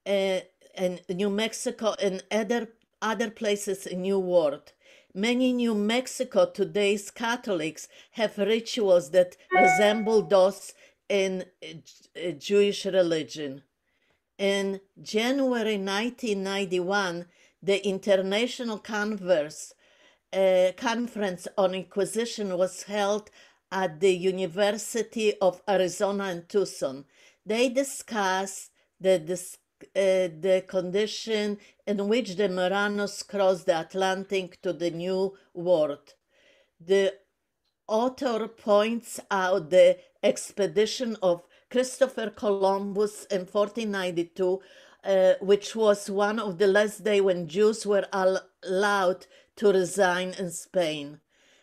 and New Mexico, and other places in New World. Many New Mexico today's Catholics have rituals that resemble those in Jewish religion. In January 1991, the International Conference on Inquisition was held at the University of Arizona in Tucson. They discussed the condition in which the Moranos crossed the Atlantic to the New World. The author points out the expedition of Christopher Columbus in 1492, which was one of the last days when Jews were allowed to reside in Spain.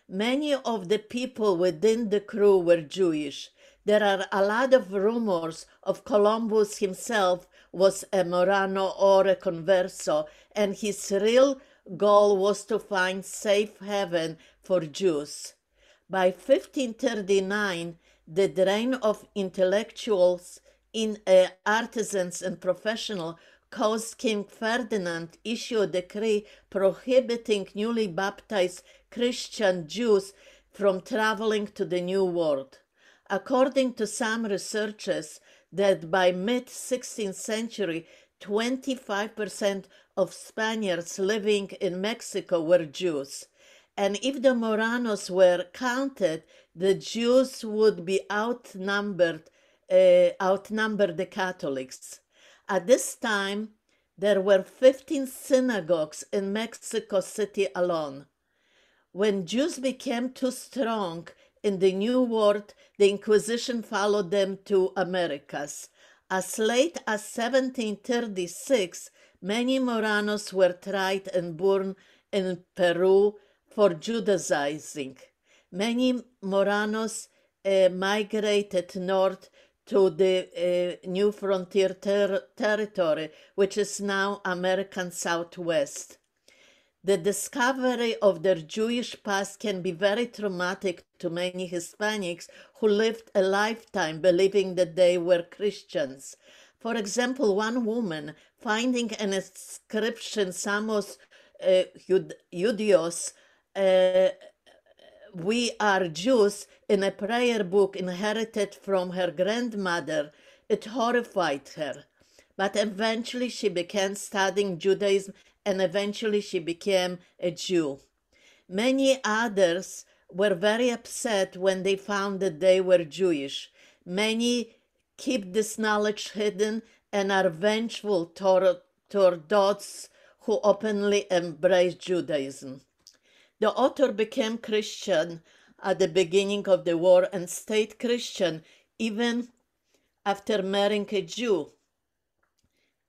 Many of the people within the crew were Jewish. There are a lot of rumors of Columbus himself was a Morano or a converso, and his real goal was to find safe haven for Jews. By 1539, the drain of intellectuals, artisans, and professionals caused King Ferdinand issue a decree prohibiting newly baptized Christian Jews from traveling to the New World. According to some researchers, that by mid-16th century, 25% of Spaniards living in Mexico were Jews. And if the Moranos were counted, the Jews would be outnumber the Catholics. At this time, there were 15 synagogues in Mexico City alone. When Jews became too strong in the New World, the Inquisition followed them to Americas. As late as 1736, many Moranos were tried and burned in Peru for Judaizing. Many Moranos migrated north to the New Frontier territory, which is now American Southwest. The discovery of their Jewish past can be very traumatic to many Hispanics who lived a lifetime believing that they were Christians. For example, one woman finding an inscription, Somos Judios, we are Jews, in a prayer book inherited from her grandmother, it horrified her. But eventually she began studying Judaism, and eventually she became a Jew. Many others were very upset when they found that they were Jewish. Many keep this knowledge hidden and are vengeful toward those who openly embrace Judaism. The author became Christian at the beginning of the war and stayed Christian even after marrying a Jew.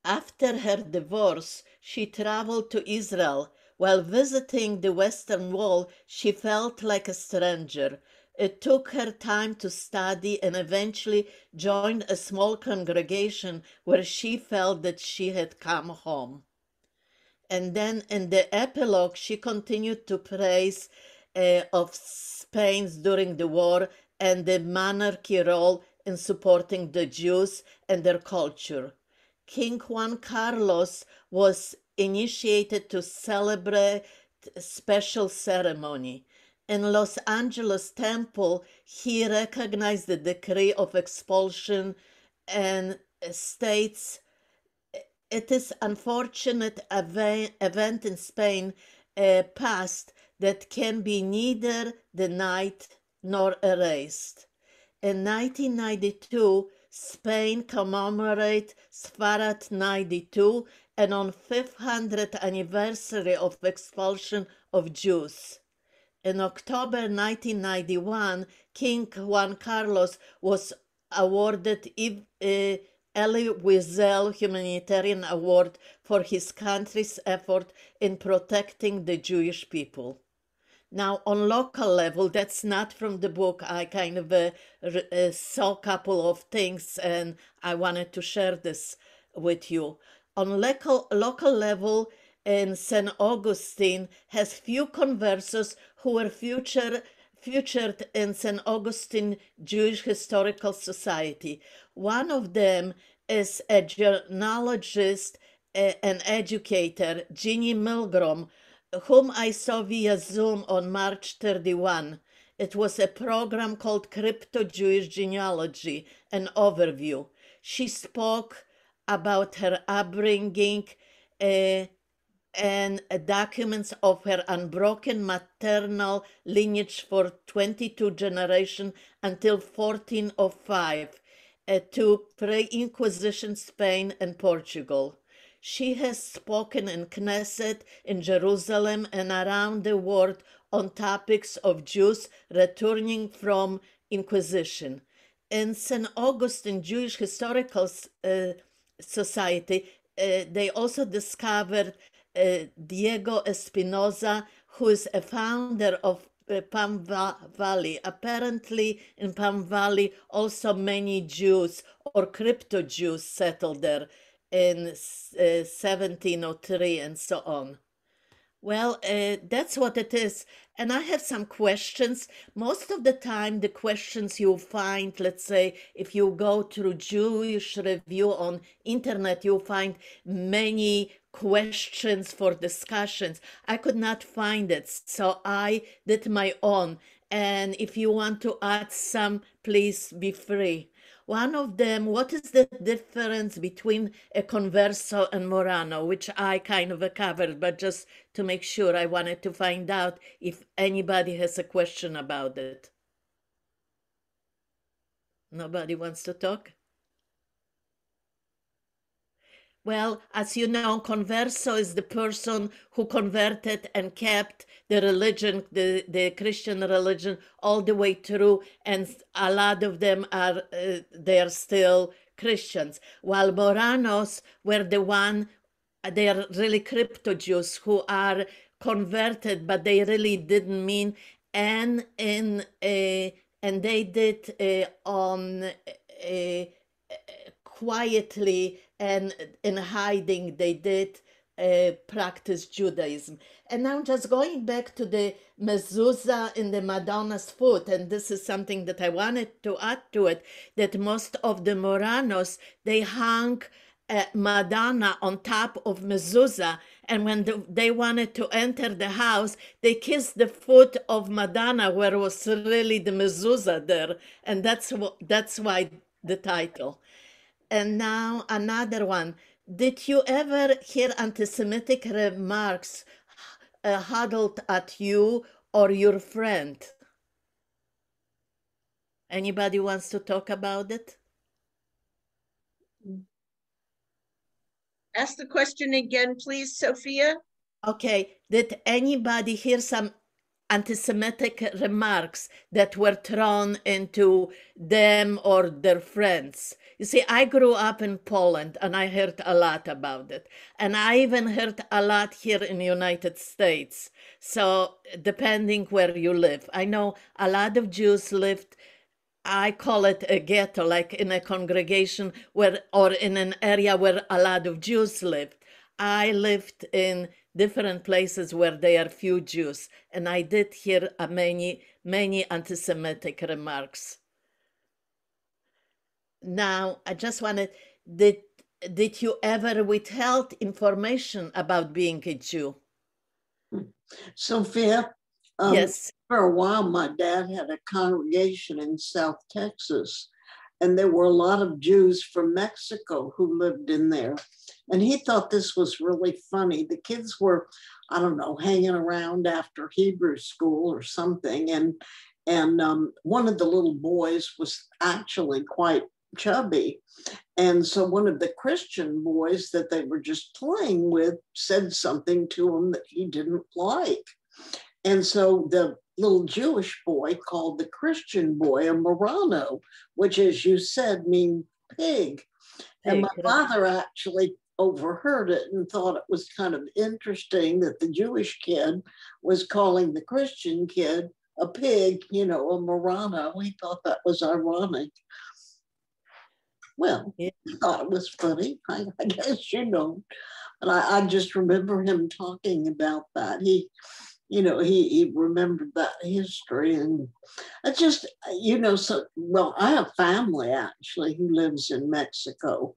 After her divorce, she traveled to Israel. While visiting the Western Wall, she felt like a stranger. It took her time to study and eventually joined a small congregation where she felt that she had come home. And then in the epilogue, she continued to praise of Spain during the war and the monarchy role in supporting the Jews and their culture. King Juan Carlos was initiated to celebrate special ceremony. In Los Angeles temple, he recognized the decree of expulsion and states, it is unfortunate event in Spain past that can be neither denied nor erased. In 1992, Spain commemorated Sfarad 92 and on 500th anniversary of expulsion of Jews. In October 1991, King Juan Carlos was awarded Elie Wiesel Humanitarian Award for his country's effort in protecting the Jewish people. Now, on local level, that's not from the book. I kind of saw a couple of things and I wanted to share this with you. On local level, in St. Augustine has few conversos who were featured in St. Augustine Jewish Historical Society. One of them is a journalist and educator, Jeannie Milgram, whom I saw via Zoom on March 31. It was a program called Crypto-Jewish Genealogy, an overview. She spoke about her upbringing and documents of her unbroken maternal lineage for 22 generations until 1405 to pre-Inquisition Spain and Portugal. She has spoken in Knesset in Jerusalem and around the world on topics of Jews returning from Inquisition. In St. Augustine Jewish Historical Society, they also discovered Diego Espinosa, who is a founder of Palm Valley. Apparently in Palm Valley also many Jews or crypto-Jews settled there in 1703 and so on. Well, that's what it is. And I have some questions. Most of the time, the questions you find, let's say, if you go through Jewish Review on internet, you'll find many questions for discussions. I could not find it, so I did my own. And if you want to add some, please be free. One of them, what is the difference between a converso and Morano, which I kind of covered, but just to make sure, I wanted to find out if anybody has a question about it. Nobody wants to talk? Well, as you know, converso is the person who converted and kept the religion, the Christian religion, all the way through, and a lot of them are they are still Christians. While Moranos were the one, they are really crypto Jews who are converted, but they really didn't mean, and they did quietly and in hiding, they did practice Judaism. And now just going back to the mezuzah in the Madonna's foot, and this is something that I wanted to add to it, that most of the Moranos, they hung Madonna on top of mezuzah, and when they wanted to enter the house, they kissed the foot of Madonna where was really the mezuzah there, and that's why the title. And now another one. Did you ever hear anti-Semitic remarks huddled at you or your friend? Anybody wants to talk about it? Ask the question again, please, Sophia. Okay. Did anybody hear some anti-Semitic remarks that were thrown into them or their friends? You see, I grew up in Poland and I heard a lot about it. And I even heard a lot here in the United States. So depending where you live. I know a lot of Jews lived, I call it a ghetto, like in a congregation where, or in an area where a lot of Jews lived. I lived in different places where there are few Jews, and I did hear many anti-Semitic remarks. Now, I just wanted, did you ever withheld information about being a Jew? Sophia, Yes. For a while, my dad had a congregation in South Texas, and there were a lot of Jews from Mexico who lived in there. And he thought this was really funny. The kids were, I don't know, hanging around after Hebrew school or something. And one of the little boys was actually quite chubby. And so one of the Christian boys that they were just playing with said something to him that he didn't like. And so the little Jewish boy called the Christian boy a Marano, which, as you said, means pig. And my father actually overheard it and thought it was kind of interesting that the Jewish kid was calling the Christian kid a pig, you know, a Marano. He thought that was ironic. Well, he thought it was funny, I guess, you know. But I just remember him talking about that. He remembered that history. And it's just, you know, so, well, I have family actually who lives in Mexico,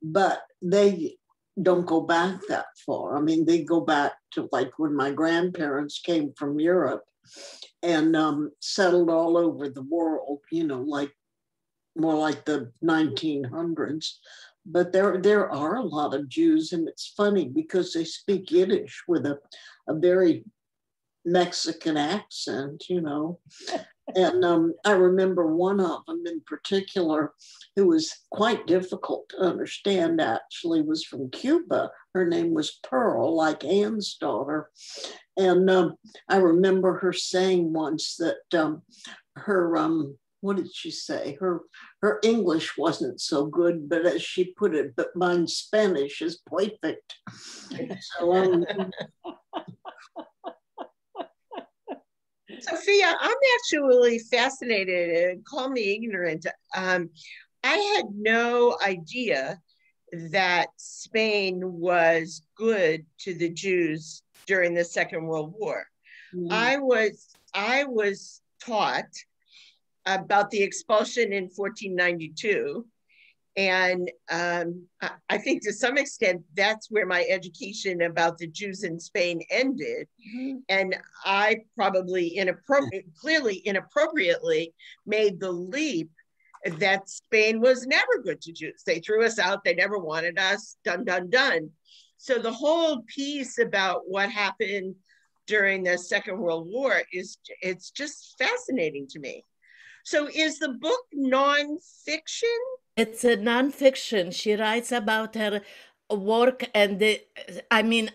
but they don't go back that far. I mean, they go back to like when my grandparents came from Europe and settled all over the world, you know, like more like the 1900s. But there are a lot of Jews, and it's funny because they speak Yiddish with a very Mexican accent, you know. And I remember one of them in particular who was quite difficult to understand, actually, was from Cuba. Her name was Pearl, like Anne's daughter. And I remember her saying once that her, what did she say? Her English wasn't so good, but as she put it, but mine Spanish is perfect. So Sophia, I'm actually fascinated, and call me ignorant. I had no idea that Spain was good to the Jews during the Second World War. Mm. I was taught about the expulsion in 1492. And I think to some extent, that's where my education about the Jews in Spain ended. Mm-hmm. And I probably clearly inappropriately made the leap that Spain was never good to Jews. They threw us out. They never wanted us. Done, done, done. So the whole piece about what happened during the Second World War it's just fascinating to me. So is the book nonfiction? It's a nonfiction. She writes about her work and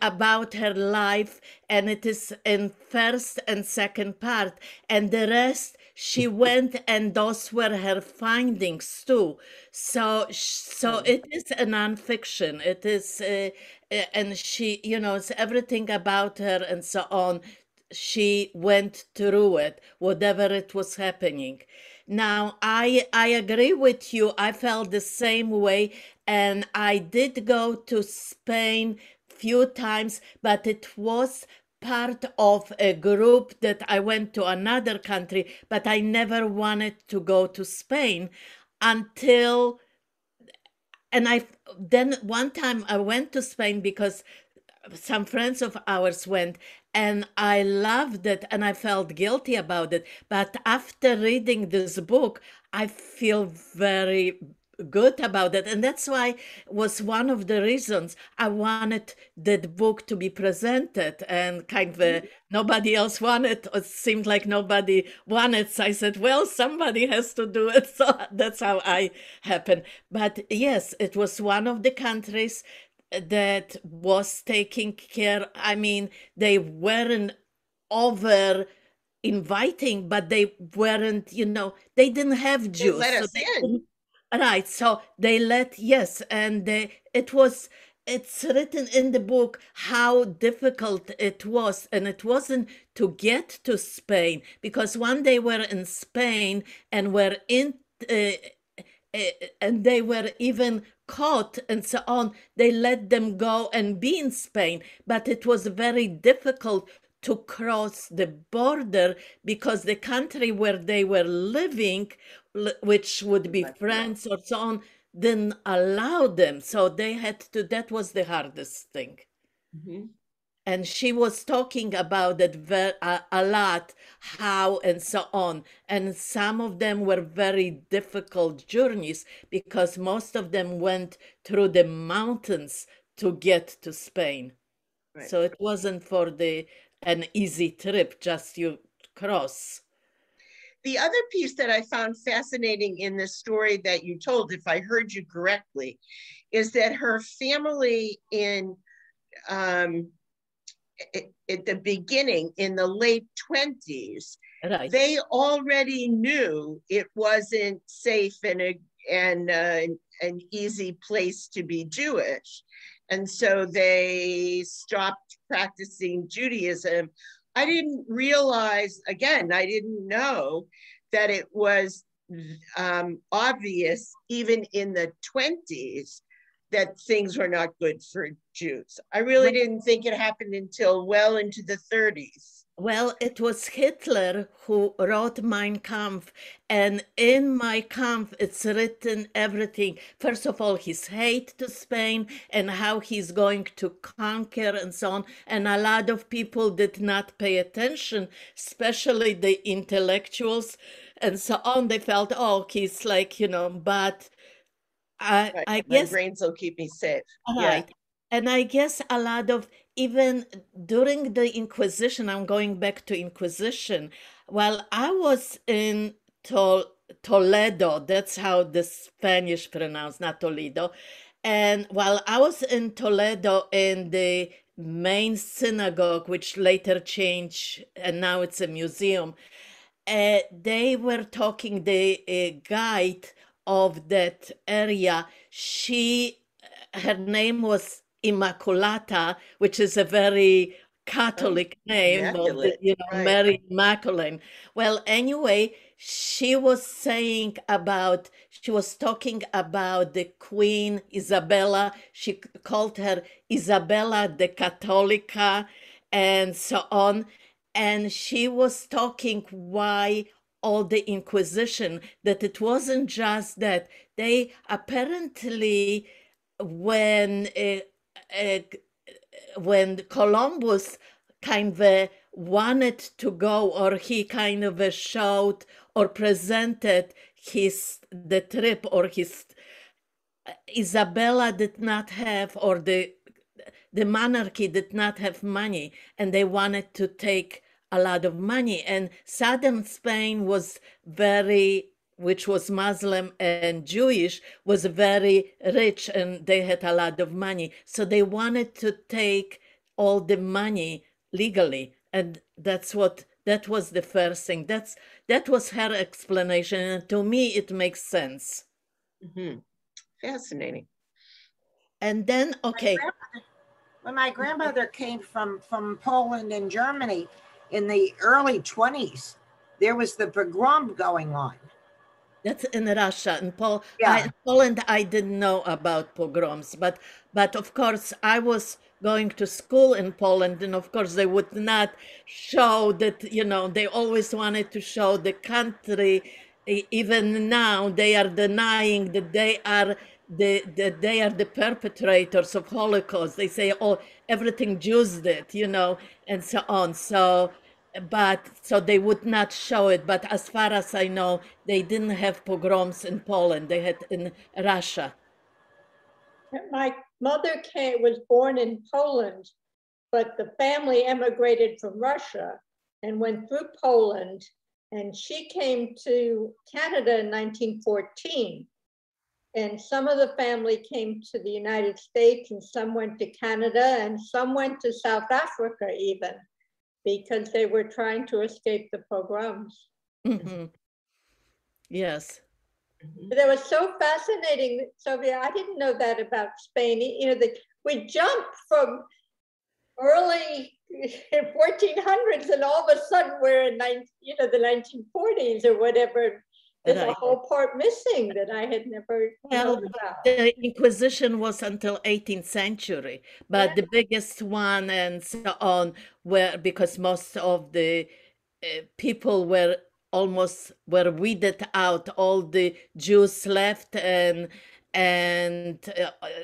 about her life, and it is in first and second part, and the rest she went, and those were her findings too. So it is a nonfiction. It is, and she, you know, it's everything about her and so on. She went through it, whatever it was happening. Now, I agree with you. I felt the same way, and I did go to Spain few times, but it was part of a group that I went to another country, but I never wanted to go to Spain until, and then one time I went to Spain because some friends of ours went, and I loved it, and I felt guilty about it. But after reading this book, I feel very good about it. And that's why was one of the reasons I wanted that book to be presented, and kind of nobody else wanted. It seemed like nobody wanted. So I said, well, somebody has to do it. So that's how I happened. But yes, it was one of the countries that was taking care. I mean, they weren't over inviting, but they weren't, you know, they didn't have Jews. They let us in. Right. So they yes. And it's written in the book how difficult it was. And it wasn't to get to Spain, because when they were in Spain and were in, and they were even caught and so on, they let them go and be in Spain. But it was very difficult to cross the border because the country where they were living, which would be France or so on, didn't allow them. So they had to, that was the hardest thing. Mm-hmm. And she was talking about it a lot, how and so on. And some of them were very difficult journeys because most of them went through the mountains to get to Spain. Right. So it wasn't for an easy trip, just you cross. The other piece that I found fascinating in the story that you told, if I heard you correctly, is that her family at the beginning, in the late 20s, Right. they already knew it wasn't safe and an easy place to be Jewish. And so they stopped practicing Judaism. I didn't realize, again, I didn't know that it was obvious even in the 20s that things were not good for Jews. I really didn't think it happened until well into the 30s. Well, it was Hitler who wrote Mein Kampf, and in Mein Kampf, it's written everything. First of all, his hate to Spain and how he's going to conquer and so on. And a lot of people did not pay attention, especially the intellectuals and so on. They felt, oh, he's like, but I My guess, brains will keep me safe. right. Yeah. And I guess a lot of, even during the Inquisition, I'm going back to Inquisition, while I was in Toledo, that's how the Spanish pronounced, not Toledo. And while I was in Toledo in the main synagogue, which later changed, and now it's a museum, they were talking, the guide of that area, her name was Immaculata, which is a very Catholic name of Immaculate, right. Mary Immaculate. Well, anyway, she was talking about the Queen Isabella. She called her Isabella the Cattolica and so on. And she was talking why all the Inquisition, that it wasn't just that. They apparently, when Columbus kind of wanted to go, or he kind of showed or presented the trip, or Isabella did not have, or the monarchy did not have money, and they wanted to take a lot of money. And southern Spain was which was Muslim and Jewish, was very rich, and they had a lot of money. So they wanted to take all the money legally. And that was the first thing. That was her explanation. And to me, it makes sense. Mm-hmm. Fascinating. And then, okay. When my grandmother came from Poland and Germany in the early 20s, there was the pogrom going on. That's in Russia. In Yeah. Poland, I didn't know about pogroms, but of course, I was going to school in Poland, and of course, they would not show that, they always wanted to show the country. Even now, they are denying that they are the perpetrators of Holocaust. They say, oh, everything Jews did, and so on. So they would not show it. But as far as I know, they didn't have pogroms in Poland. They had in Russia. My mother was born in Poland, but the family emigrated from Russia and went through Poland. And she came to Canada in 1914. And some of the family came to the United States, and some went to Canada, and some went to South Africa even, because they were trying to escape the pogroms. Mm-hmm. Yes. But that was so fascinating, Sophia. I didn't know that about Spain. We jumped from early 1400s, and all of a sudden we're in the 1940s or whatever. There's a whole part missing that I had never known about. The Inquisition was until 18th century, but the biggest one and so on because most of the people were weeded out. All the Jews left, and and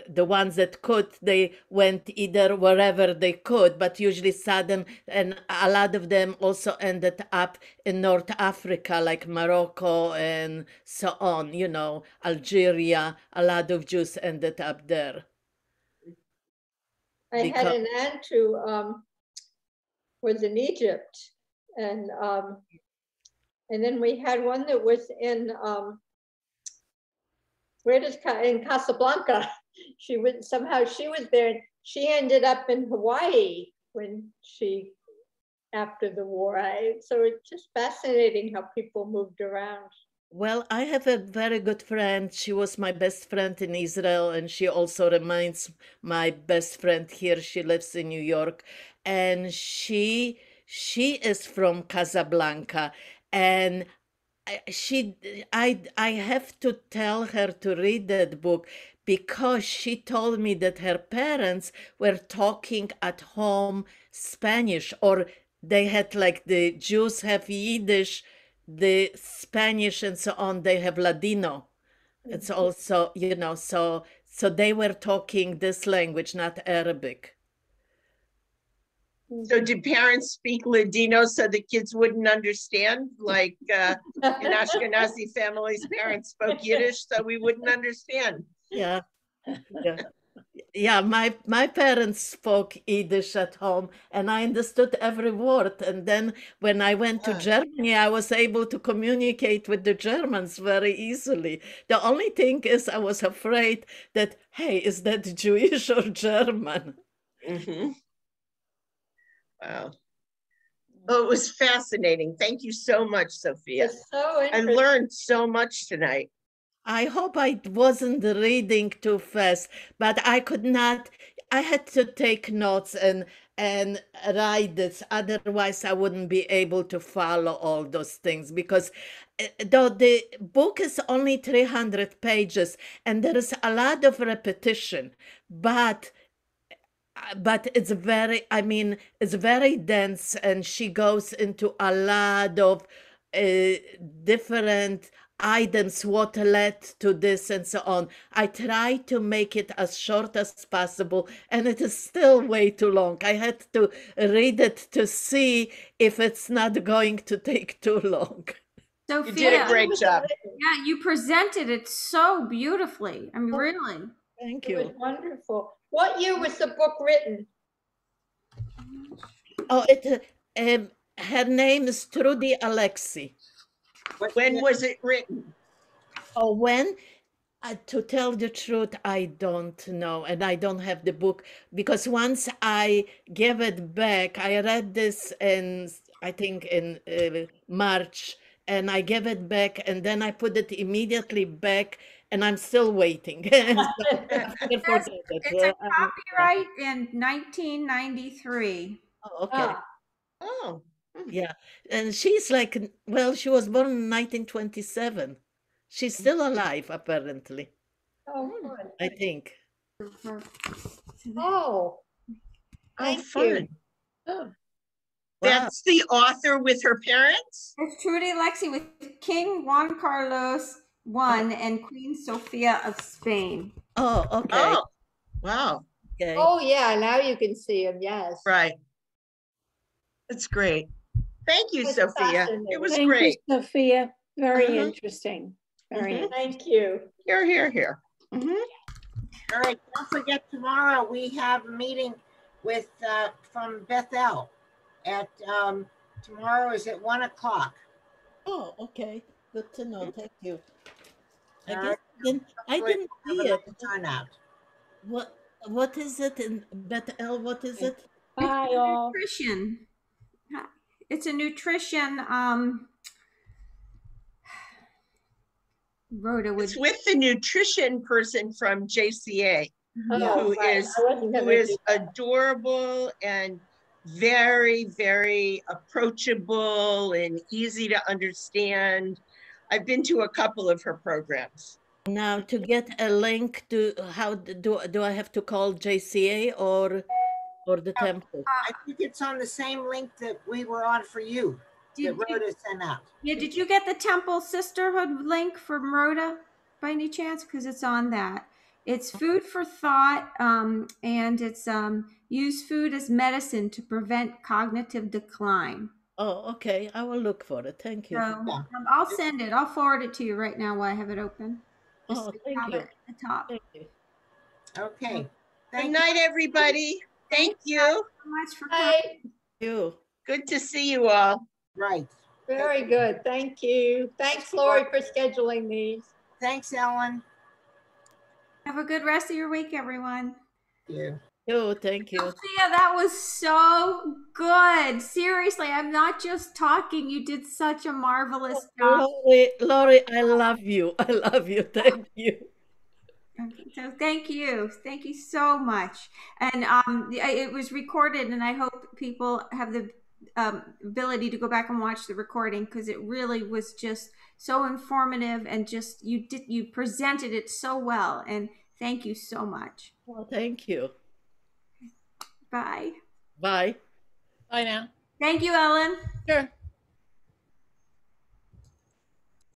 the ones that could, they went either wherever they could, but usually Southern, and a lot of them also ended up in North Africa, like Morocco and so on, you know, Algeria. A lot of Jews ended up there. I had Because- an aunt who was in Egypt, and then we had one that was in in Casablanca. She was there. She ended up in Hawaii after the war. So it's just fascinating how people moved around. Well, I have a very good friend. She was my best friend in Israel, and she also remains my best friend here. She lives in New York, and she is from Casablanca, and I have to tell her to read that book, because she told me that her parents were talking at home Spanish, or they had, like, the Jews have Yiddish, the Spanish and so on, they have Ladino. It's also, you know, so they were talking this language, not Arabic. So do parents speak Ladino so the kids wouldn't understand? Like in Ashkenazi families, parents spoke Yiddish so we wouldn't understand. Yeah. Yeah, my parents spoke Yiddish at home, and I understood every word. And then when I went to Germany, I was able to communicate with the Germans very easily. The only thing is, I was afraid that, hey, is that Jewish or German? Mm-hmm. Wow. Oh, it was fascinating. Thank you so much, Sophia. It's so I interesting. learned so much tonight. I hope I wasn't reading too fast, but I could not. I had to take notes and write this. Otherwise, I wouldn't be able to follow all those things, because though the book is only 300 pages and there is a lot of repetition, but it's very, I mean, it's very dense, and she goes into a lot of different items, what led to this and so on. I try to make it as short as possible, and it is still way too long. I had to read it to see if it's not going to take too long. Sophia, You did a great job. yeah, you presented it so beautifully. I mean, really. Thank It was you. wonderful. What year was the book written? Oh, her name is Trudy Alexi. When was it written? Oh, when? To tell the truth, I don't know, and I don't have the book, because once I gave it back, I read this in, I think, in March, and I gave it back, and then I put it immediately back, and I'm still waiting. And so I forget it. It's a copyright in 1993. Oh, okay. Oh. Yeah, and she's like, well, she was born in 1927. She's still alive, apparently, Oh, good. I think. Oh, Oh, thank fun. you. Oh, That's the author with her parents? It's Trudy Alexi with King Juan Carlos I and Queen Sophia of Spain. Oh, okay. Oh, wow. Okay. Oh, yeah, now you can see him, yes. Right. That's great. Thank you, That's Sophia. fascinating. It was thank great. you, Sophia. Very Uh-huh. interesting. Very Mhm. interesting. Thank you. Here. All right, don't forget tomorrow we have a meeting with from Bethel at tomorrow is at 1 o'clock. Oh, okay. Good to know. Thank you. I All guess right. I didn't Have see a it. nice turnout. What is it in Bethel? What is it? Bye, all. Nutrition. It's a nutrition. Rhoda would. It's with the nutrition person from JCA, Oh, who right. is I wasn't gonna do that. adorable and very, very approachable and easy to understand. I've been to a couple of her programs. Now, to get a link to how do I have to call JCA or the temple? I think it's on the same link that we were on for you, that Did you, Rhoda sent out. yeah, did you get the Temple Sisterhood link from Rhoda, by by any chance? Because it's on that. It's food for thought, and it's use food as medicine to prevent cognitive decline. Oh, okay. I will look for it. Thank you. So Yeah. I'll send it. I'll forward it to you right now while I have it open. Just Oh, so you thank have you. it at the top. Thank you. Okay. Good Thank you. night, everybody. Thank you. So much for coming. Hi, Thank you. Good to see you all. Right. very good. Thank you. Thanks, Lori, for scheduling these. Thanks, Ellen. Have a good rest of your week, everyone. Yeah. You, thank you. Sophia, that was so good. Seriously, I'm not just talking. You did such a marvelous job. Lori, I love you. I love you. Thank you. So thank you. Thank you so much. And it was recorded, and I hope people have the ability to go back and watch the recording, because it really was just so informative, and just you presented it so well. And thank you so much. Oh, thank you. Bye. Bye. Bye now. Thank you, Ellen. Sure.